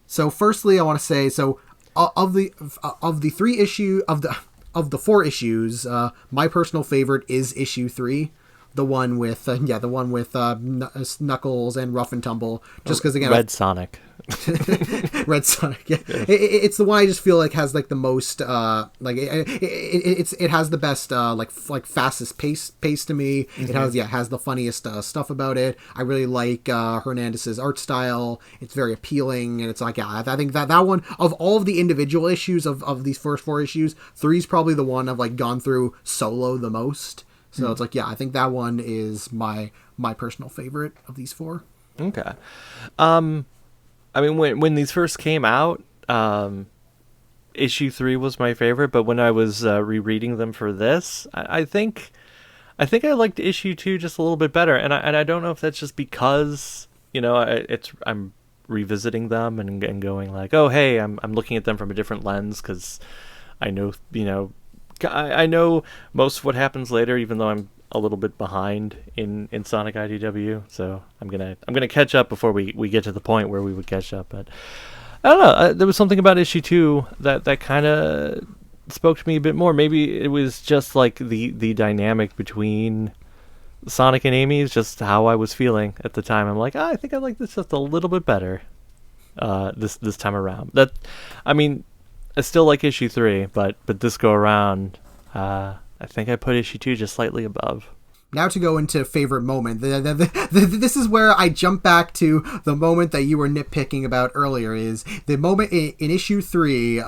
So firstly, I want to say, so of the 4 issues, my personal favorite is issue 3, the one with Knuckles and Rough and Tumble. Just because again, Red Sonic. Red Sonic. Yeah, it's the one I just feel like has like the most it has the best like fastest pace to me. Mm-hmm. It has the funniest stuff about it. I really like Hernandez's art style. It's very appealing, and it's like I think that one of all of the individual issues of these first 4 issues, 3 is probably the one I've like gone through solo the most. So it's like, I think that one is my personal favorite of these 4. Okay. I mean, when these first came out, issue 3 was my favorite, but when I was rereading them for this, I think I liked issue 2 just a little bit better, and I don't know if that's just because, you know, I'm revisiting them and going like, oh hey, I'm looking at them from a different lens, because I know, you know, I know most of what happens later, even though I'm a little bit behind in Sonic IDW, so I'm gonna catch up before we get to the point where we would catch up. But I don't know, there was something about issue 2 that kind of spoke to me a bit more. Maybe it was just like the dynamic between Sonic and Amy is just how I was feeling at the time. I'm like, I think I like this just a little bit better this time around. That, I mean, I still like issue 3, but this go around, I think I put issue 2 just slightly above. Now to go into favorite moment. This is where I jump back to the moment that you were nitpicking about earlier. Is the moment in issue 3, it's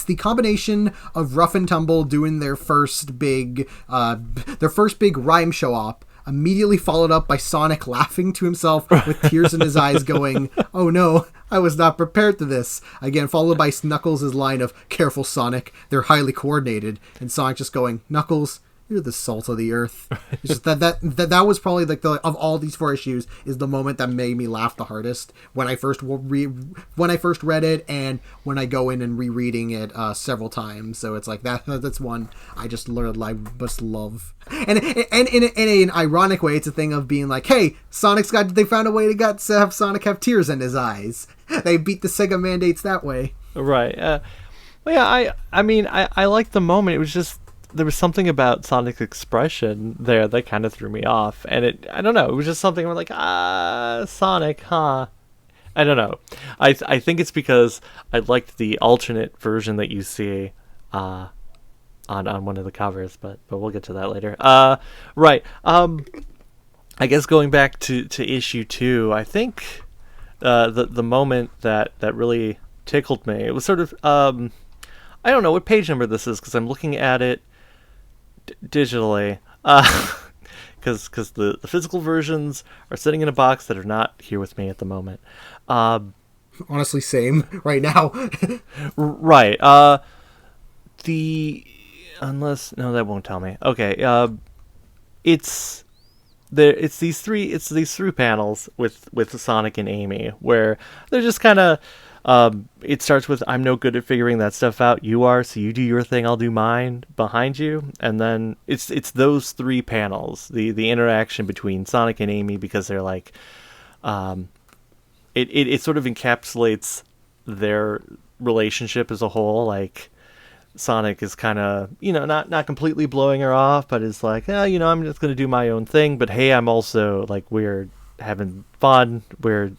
the combination of Rough and Tumble doing their first big rhyme show up, immediately followed up by Sonic laughing to himself with tears in his eyes going, "Oh no, I was not prepared to this." Again, followed by Knuckles' line of, "Careful, Sonic, they're highly coordinated." And Sonic just going, "Knuckles, You're the salt of the earth. It's just that was probably like the of all these 4 issues is the moment that made me laugh the hardest when I first read it, and when I go in and rereading it several times. So it's like that's one I just learned I just love. And in an ironic way, it's a thing of being like, hey, they found a way to have Sonic have tears in his eyes. They beat the Sega mandates that way. Right. Well, yeah. I mean, I liked the moment. It was just. There was something about Sonic's expression there that kind of threw me off, and I don't know, it was just something where like, Sonic, huh? I don't know. I think it's because I liked the alternate version that you see on one of the covers, but we'll get to that later. Right. I guess going back to issue 2, I think the moment that really tickled me, it was sort of I don't know what page number this is because I'm looking at it digitally, because the physical versions are sitting in a box that are not here with me at the moment. Honestly, same right now. Right. That won't tell me. Okay. It's these three panels with Sonic and Amy where they're just kind of. It starts with, I'm no good at figuring that stuff out. You are, so you do your thing, I'll do mine behind you. And then it's those 3 panels, the interaction between Sonic and Amy, because they're like, it sort of encapsulates their relationship as a whole. Like, Sonic is kind of, not completely blowing her off, but is like, I'm just going to do my own thing. But hey, I'm also like, we're having fun. We're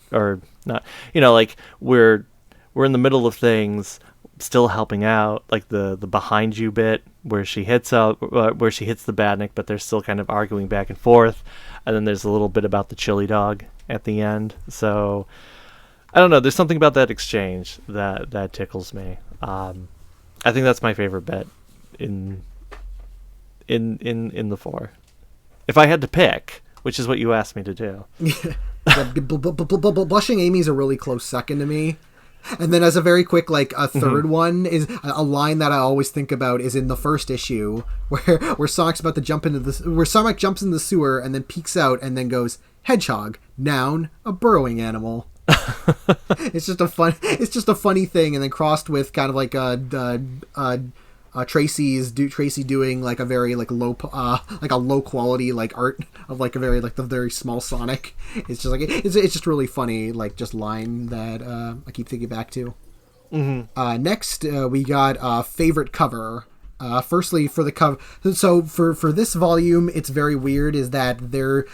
in the middle of things, still helping out, like the behind you bit where she hits the badnik, but they're still kind of arguing back and forth, and then there's a little bit about the chili dog at the end. So I don't know, there's something about that exchange that tickles me. I think that's my favorite bit in the 4. If I had to pick, which is what you asked me to do. Blushing Amy's a really close second to me. And then as a very quick, like, a third one is a line that I always think about is in the first issue where Sonic's about to jump where Sonic jumps in the sewer and then peeks out and then goes, hedgehog, noun, a burrowing animal. It's just a funny thing. And then crossed with kind of like Tracy doing like a very like low quality like art of like a very like the very small Sonic. It's just like it's just really funny, like just line that I keep thinking back to. Mm-hmm. Next we got favorite cover. Firstly, for the cover, so for this volume, it's very weird. Is that there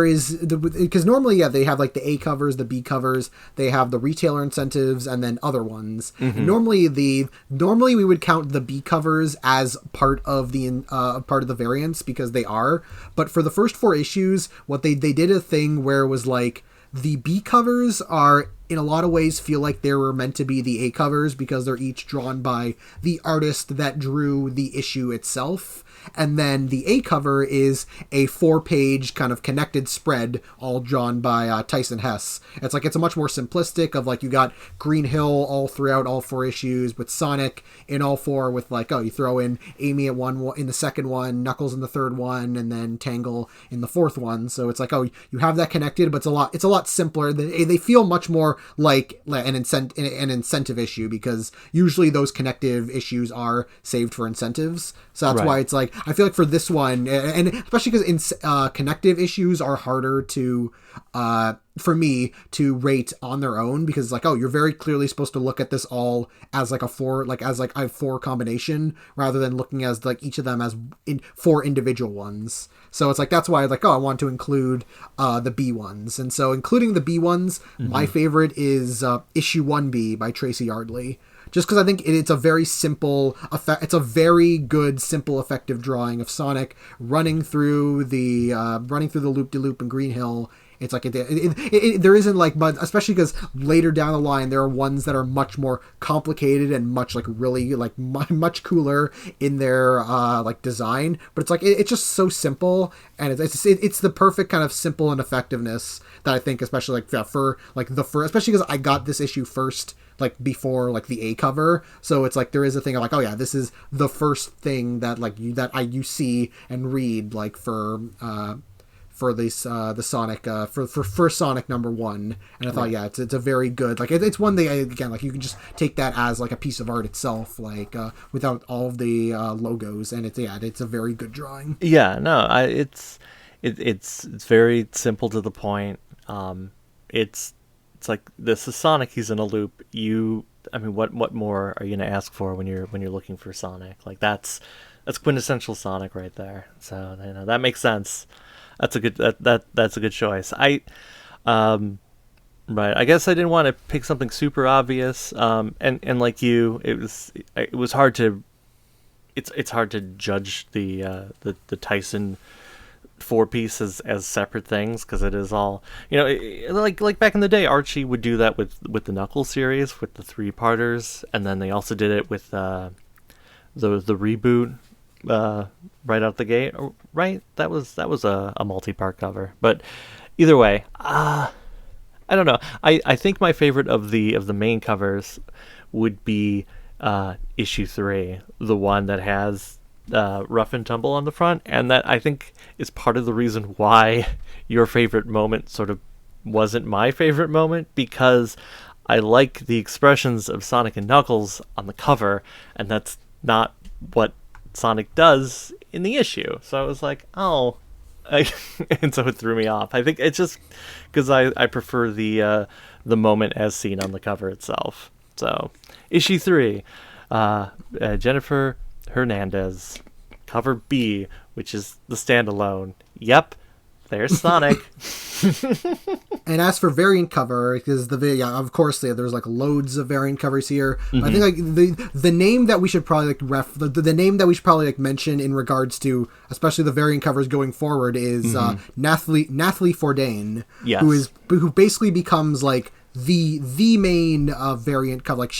is because normally they have like the A covers, the B covers, they have the retailer incentives, and then other ones. Mm-hmm. Normally we would count the B covers as part of the variants because they are. But for the first 4 issues, what they did a thing where it was like the B covers are, in a lot of ways, feel like they were meant to be the A covers because they're each drawn by the artist that drew the issue itself. And then the A cover is a 4-page kind of connected spread all drawn by Tyson Hess. It's a much more simplistic of like you got Green Hill all throughout all 4 issues with Sonic in all 4 with like, you throw in Amy in the second one, Knuckles in the third one, and then Tangle in the 4th one. So it's like, you have that connected, but it's a lot simpler. They feel much more like an incentive issue because usually those connective issues are saved for incentives. So that's why it's like, I feel like for this one, and especially because connective issues are harder to, for me, to rate on their own because it's like, you're very clearly supposed to look at this all as like a 4 combination rather than looking as like each of them as 4 individual ones. So it's like, that's why I want to include the B ones. And so including the B ones, my favorite is issue 1B by Tracy Yardley. Just because I think it's a very simple effect. It's a very good, simple, effective drawing of Sonic running through the loop-de-loop in Green Hill It's like there isn't like, but especially because later down the line there are ones that are much more complicated and much like really like much cooler in their like design. But it's like it's just so simple, and it's the perfect kind of simple and effectiveness that I think, especially like for like the first, especially because I got this issue first, like before like the A cover, so it's like there is a thing of like, oh yeah, this is the first thing that like you see and read like for this the Sonic for Sonic #1, and I thought yeah, it's a very good, like it's one thing, again, like you can just take that as like a piece of art itself, like without all of the logos, and it's a very good drawing. Yeah, no, it's very simple to the point. It's like, this is Sonic. He's in a loop. I mean, what more are you gonna ask for when you're looking for Sonic? Like that's quintessential Sonic right there. So that makes sense. That's a good that's a good choice. Right. I guess I didn't want to pick something super obvious. And like you, it was hard to. It's hard to judge the Tyson 4-piece as separate things, because it is all, like back in the day, Archie would do that with the Knuckles series, with the 3-parters, and then they also did it with the reboot right out the gate, right? That was a multi-part cover. But either way, I don't know, I think my favorite of the main covers would be issue 3, the one that has Rough and Tumble on the front, and that I think is part of the reason why your favorite moment sort of wasn't my favorite moment, because I like the expressions of Sonic and Knuckles on the cover, and that's not what Sonic does in the issue. So I was like, oh, and so it threw me off. I think it's just because I prefer the moment as seen on the cover itself. So issue 3, Jennifer Hernandez, cover B, which is the standalone. Yep, there's Sonic. And as for variant cover, because of course there's like loads of variant covers here. Mm-hmm. I think like the name that we should probably like the name that we should probably like mention in regards to especially the variant covers going forward is Nathalie Fordain, yes, who basically becomes like the main variant cover. Like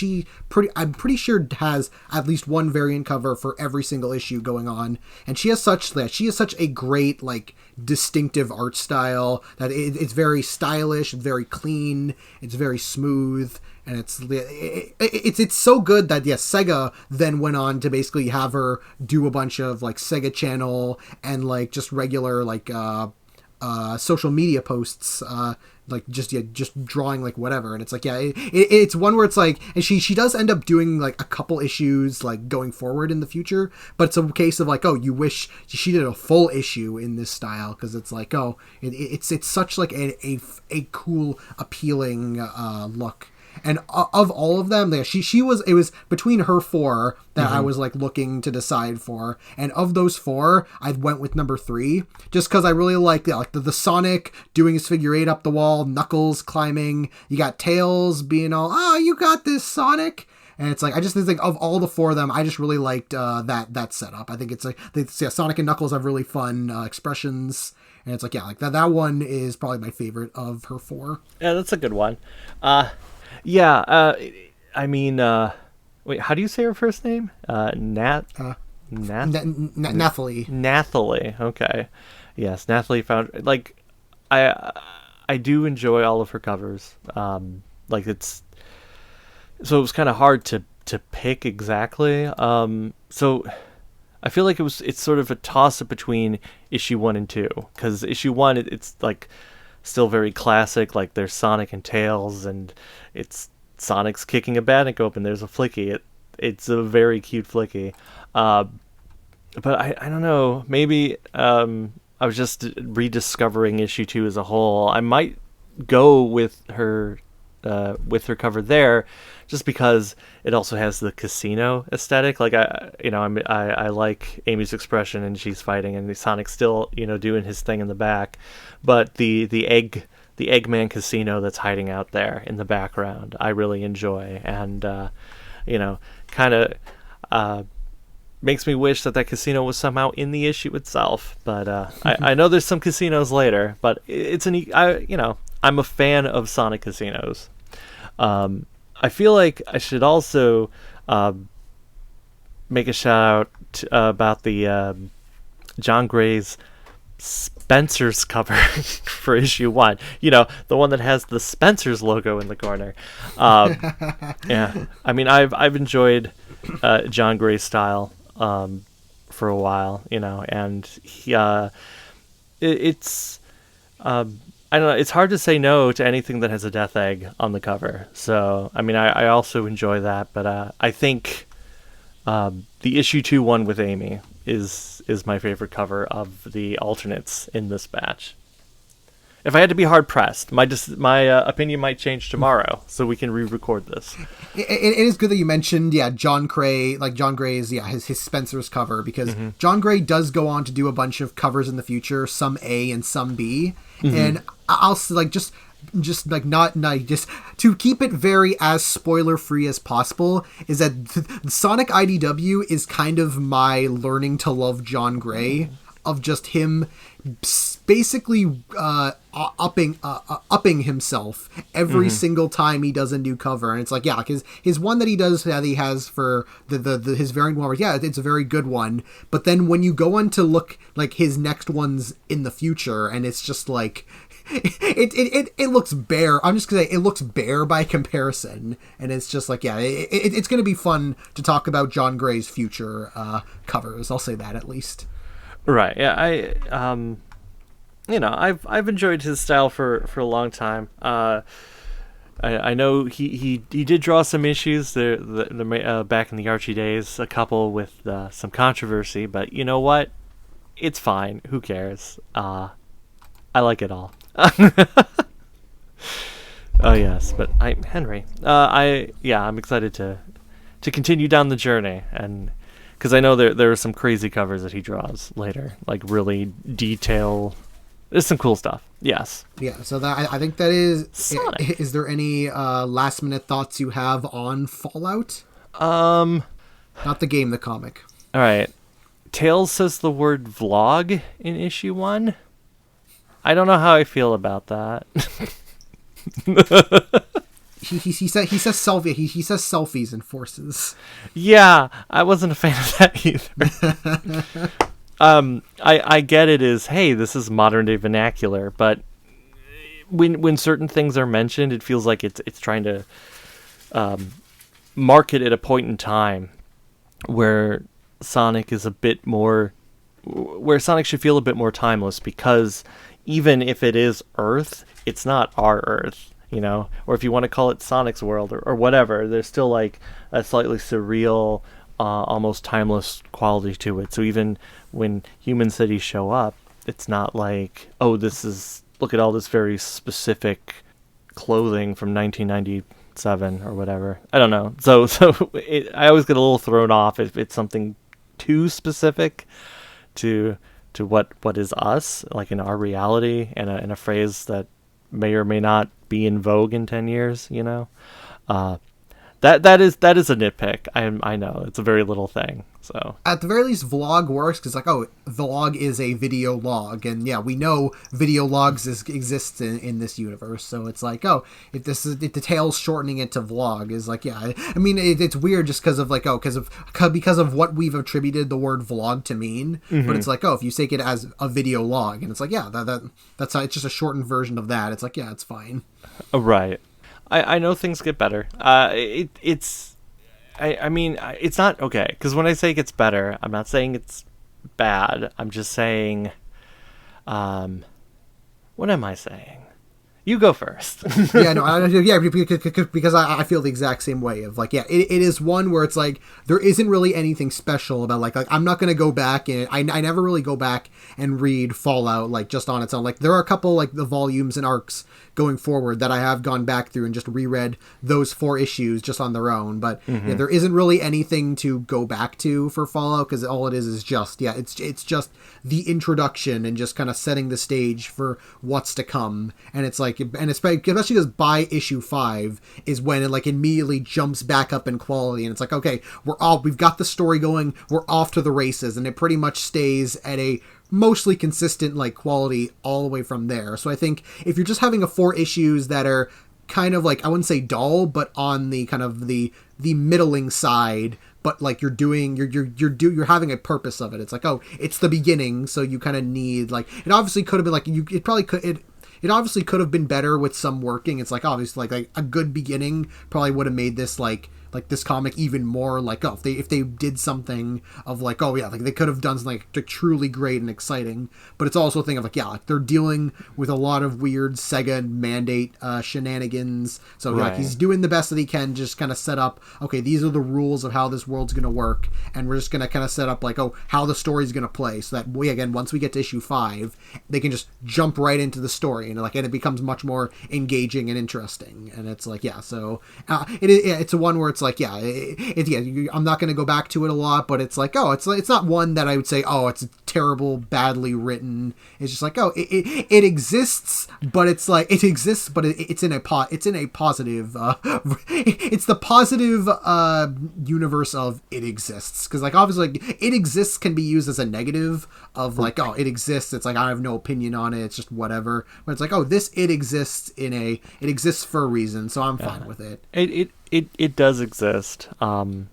I'm pretty sure has at least one variant cover for every single issue going on, and she has such a great like distinctive art style that it's very stylish, very clean, it's very smooth, and it's so good that Sega then went on to basically have her do a bunch of like Sega Channel and like just regular like social media posts, like just drawing like whatever, and it's like it's one where it's like, and she does end up doing like a couple issues like going forward in the future, but it's a case of like, oh, you wish she did a full issue in this style, because it's like, oh, it's such like a cool, appealing look. And of all of them, it was between her 4 that I was like looking to decide for, and of those 4, I went with number 3 just because I really like the Sonic doing his figure 8 up the wall, Knuckles climbing, you got Tails being all, oh, you got this, Sonic. And it's like, I just think like of all the 4 of them, I just really liked that setup. I think it's like Sonic and Knuckles have really fun expressions, and it's like that one is probably my favorite of her 4. Yeah, that's a good one. Yeah, I mean, wait, how do you say her first name? Nathalie. Nathalie, okay. Yes, Nathalie found, like, I do enjoy all of her covers. Like, so it was kind of hard to pick exactly. So I feel like it's sort of a toss-up between issue 1 and 2, because issue 1, it's like still very classic, like there's Sonic and Tails, and it's Sonic's kicking a Bandicoot and there's a Flicky. It's a very cute Flicky. But I don't know, maybe I was just rediscovering issue 2 as a whole. I might go with her cover there, just because it also has the casino aesthetic. Like I like Amy's expression, and she's fighting, and Sonic's still doing his thing in the back, but the Eggman casino that's hiding out there in the background, I really enjoy, and kind of makes me wish that casino was somehow in the issue itself. But I know there's some casinos later, but I'm a fan of Sonic casinos. I feel like I should also make a shout out about the John Gray's Spencer's cover for issue 1. The one that has the Spencer's logo in the corner. Yeah, I mean, I've enjoyed John Gray's style for a while, and he it's I don't know, it's hard to say no to anything that has a death egg on the cover. So I mean, I also enjoy that, but I think the issue 2 one with Amy is my favorite cover of the alternates in this batch. If I had to be hard pressed, my opinion might change tomorrow, so we can re-record this. It is good that you mentioned, John Gray's, his Spencer's cover, because John Gray does go on to do a bunch of covers in the future, some A and some B, and I'll just to keep it very as spoiler free as possible, is that Sonic IDW is kind of my learning to love John Gray, of just him basically upping himself every single time he does a new cover. And it's like, his one that he does, that he has for his variant one, it's a very good one. But then when you go on to look like his next ones in the future, and it's just like, it looks bare. I'm just gonna say it looks bare by comparison, and it's just like, it's gonna be fun to talk about John Gray's future covers. I'll say that at least. Right. Yeah. I've enjoyed his style for a long time. I know he did draw some issues there back in the Archie days, a couple with some controversy, but you know what? It's fine. Who cares? I like it all. Oh yes, but Henry. I'm excited to continue down the journey, and because I know there are some crazy covers that he draws later, like really detail. There's some cool stuff. Yes. Yeah. So that I think that is. Sonic. Is there any last minute thoughts you have on Fallout? Not the game, the comic. All right. Tails says the word vlog in issue 1. I don't know how I feel about that. He says selfie. He says selfies and forces. Yeah, I wasn't a fan of that either. I get it as, hey, this is modern day vernacular, but when certain things are mentioned, it feels like it's trying to market at a point in time where Sonic is where Sonic should feel a bit more timeless, because even if it is Earth, it's not our Earth, or if you want to call it Sonic's world or whatever, there's still like a slightly surreal, almost timeless quality to it. So even when human cities show up, it's not like, oh, look at all this very specific clothing from 1997 or whatever. I don't know. So I always get a little thrown off if it's something too specific to what is us, like in our reality, and in a phrase that may or may not be in vogue in 10 years, that is a nitpick. I know it's a very little thing. So at the very least, vlog works, because vlog is a video log, and we know video logs exist in this universe. So it's like, if the Tails shortening it to vlog is like, I mean, it's weird just because of because of what we've attributed the word vlog to mean. But it's like, if you take it as a video log, and it's like, that's how, it's just a shortened version of that. It's like, it's fine. Right. I know things get better. I mean, it's not okay, because when I say it gets better, I'm not saying it's bad. I'm just saying, what am I saying? You go first. Because I feel the exact same way of like, it is one where it's like, there isn't really anything special about like I'm not going to go back, and I never really go back and read Fallout like just on its own. Like there are a couple like the volumes and arcs going forward that I have gone back through and just reread those 4 issues just on their own. But there isn't really anything to go back to for Fallout, because all it is just, it's just the introduction and just kind of setting the stage for what's to come. And it's like, like, and especially because by issue 5 is when it like immediately jumps back up in quality, and it's like, okay, we've got the story going, we're off to the races, and it pretty much stays at a mostly consistent like quality all the way from there. So I think if you're just having 4 issues that are kind of like, I wouldn't say dull, but on the kind of the middling side, but like you're having a purpose of it. It's like, oh, it's the beginning, so you kind of need, like, it obviously could have been like, it obviously could have been better with some working. It's like, obviously, like a good beginning probably would have made this like this comic even more like, oh, if they did something of like, oh yeah, like they could have done something like truly great and exciting. But it's also a thing of like, yeah, like they're dealing with a lot of weird Sega mandate shenanigans. So right. Like he's doing the best that he can, just kind of set up, okay, these are the rules of how this world's gonna work, and we're just gonna kind of set up like, oh, how the story's gonna play, so that we, again, once we get to issue 5, they can just jump right into the story, and it becomes much more engaging and interesting. And it's like, yeah, so it's a one where it's like, yeah, I'm not going to go back to it a lot, but it's like, oh, it's not one that I would say, oh, it's terrible, badly written. It's just like, oh, it exists, but it's like, it exists, but it's in a positive, it's the positive universe of it exists, because like obviously like, it exists can be used as a negative of like, oh, it exists, it's like, I have no opinion on it, it's just whatever. But it's like, oh, it exists it exists for a reason, so I'm fine with it. It does exist, and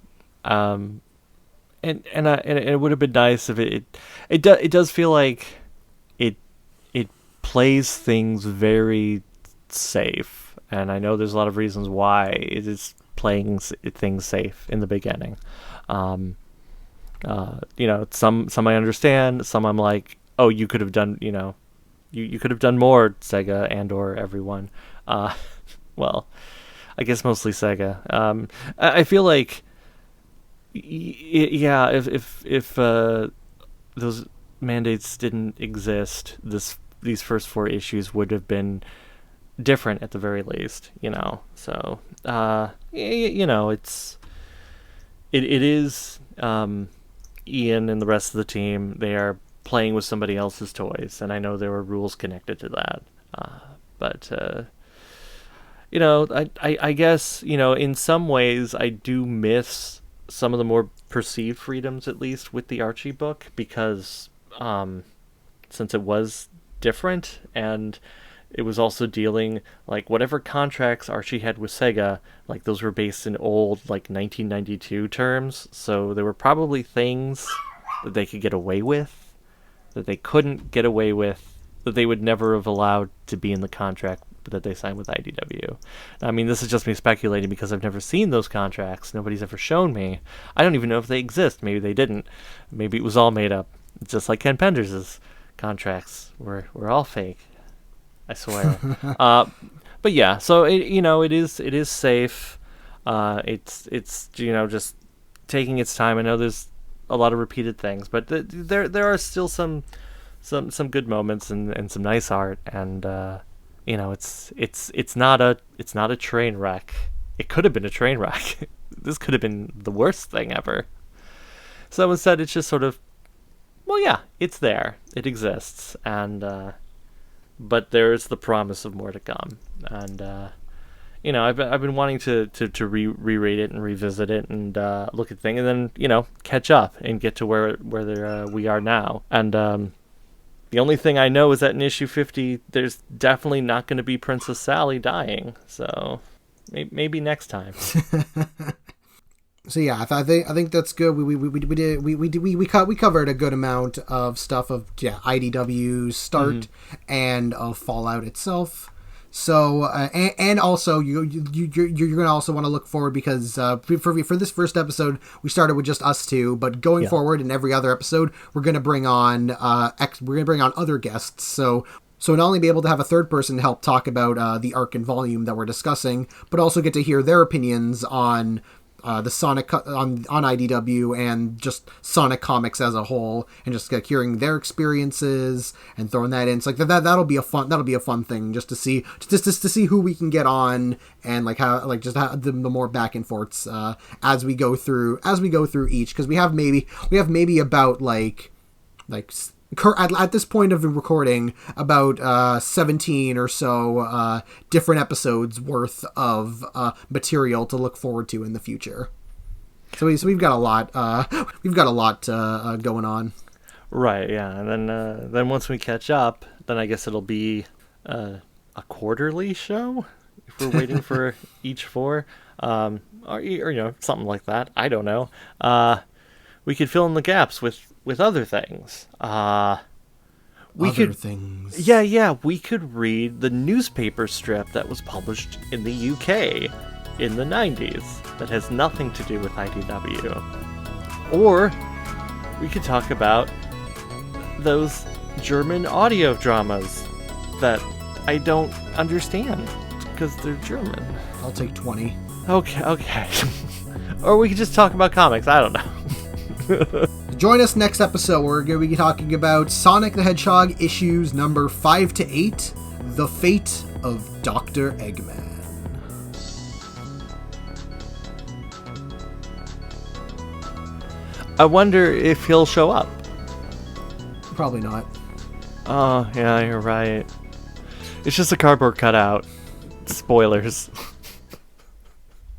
it would have been nice if it does feel like it plays things very safe, and I know there's a lot of reasons why it is playing things safe in the beginning. Some I understand, some I'm like, oh, you could have done, you could have done more, Sega and or everyone. Well, I guess mostly Sega. I feel like, yeah, if those mandates didn't exist, these first 4 issues would have been different at the very least, So, it is Ian and the rest of the team. They are playing with somebody else's toys, and I know there were rules connected to that. But I guess, in some ways I do miss some of the more perceived freedoms, at least with the Archie book, because since it was different, and it was also dealing, like, whatever contracts Archie had with Sega, like, those were based in old, like, 1992 terms, so there were probably things that they could get away with, that they couldn't get away with, that they would never have allowed to be in the contract that they signed with IDW. I mean, this is just me speculating because I've never seen those contracts. Nobody's ever shown me. I don't even know if they exist. Maybe they didn't. Maybe it was all made up. It's just like Ken Penders' contracts were all fake. I swear. But yeah, so it is safe. It's just taking its time. I know there's a lot of repeated things, but there are still some good moments and some nice art, and it's not a train wreck. It could have been a train wreck. This could have been the worst thing ever. So instead, it's just sort of, well, yeah, it's there, it exists, and but there is the promise of more to come. And I've been wanting to reread it and revisit it and look at things, and then catch up and get to where we are now. And the only thing I know is that in issue 50, there's definitely not going to be Princess Sally dying. So maybe next time. So yeah, I think that's good. We covered a good amount of stuff of IDW's start and of Fallout itself. So and also you're gonna also want to look forward, because for this first episode we started with just us two, but going forward in every other episode we're gonna bring on other guests. So not only be able to have a third person help talk about the arc and volume that we're discussing, but also get to hear their opinions on the Sonic on IDW and just Sonic comics as a whole, and just like hearing their experiences and throwing that in. It's like that'll be a fun thing just to see who we can get on, and like how, like, just how the more back and forths as we go through each, because we have maybe about like at this point of the recording, about 17 or so different episodes worth of material to look forward to in the future. So we've got a lot. We've got a lot going on. Right. Yeah. And then once we catch up, then I guess it'll be a quarterly show if we're waiting for each 4, or something like that. I don't know. We could fill in the gaps with other things. We could read the newspaper strip that was published in the UK in the 90s that has nothing to do with IDW. Or we could talk about those German audio dramas that I don't understand because they're German. I'll take 20. Okay. Or we could just talk about comics. I don't know. Join us next episode. We're going to be talking about Sonic the Hedgehog issues number 5 to 8, The Fate of Dr. Eggman. I wonder if he'll show up. Probably not. Oh, yeah, you're right. It's just a cardboard cutout. Spoilers.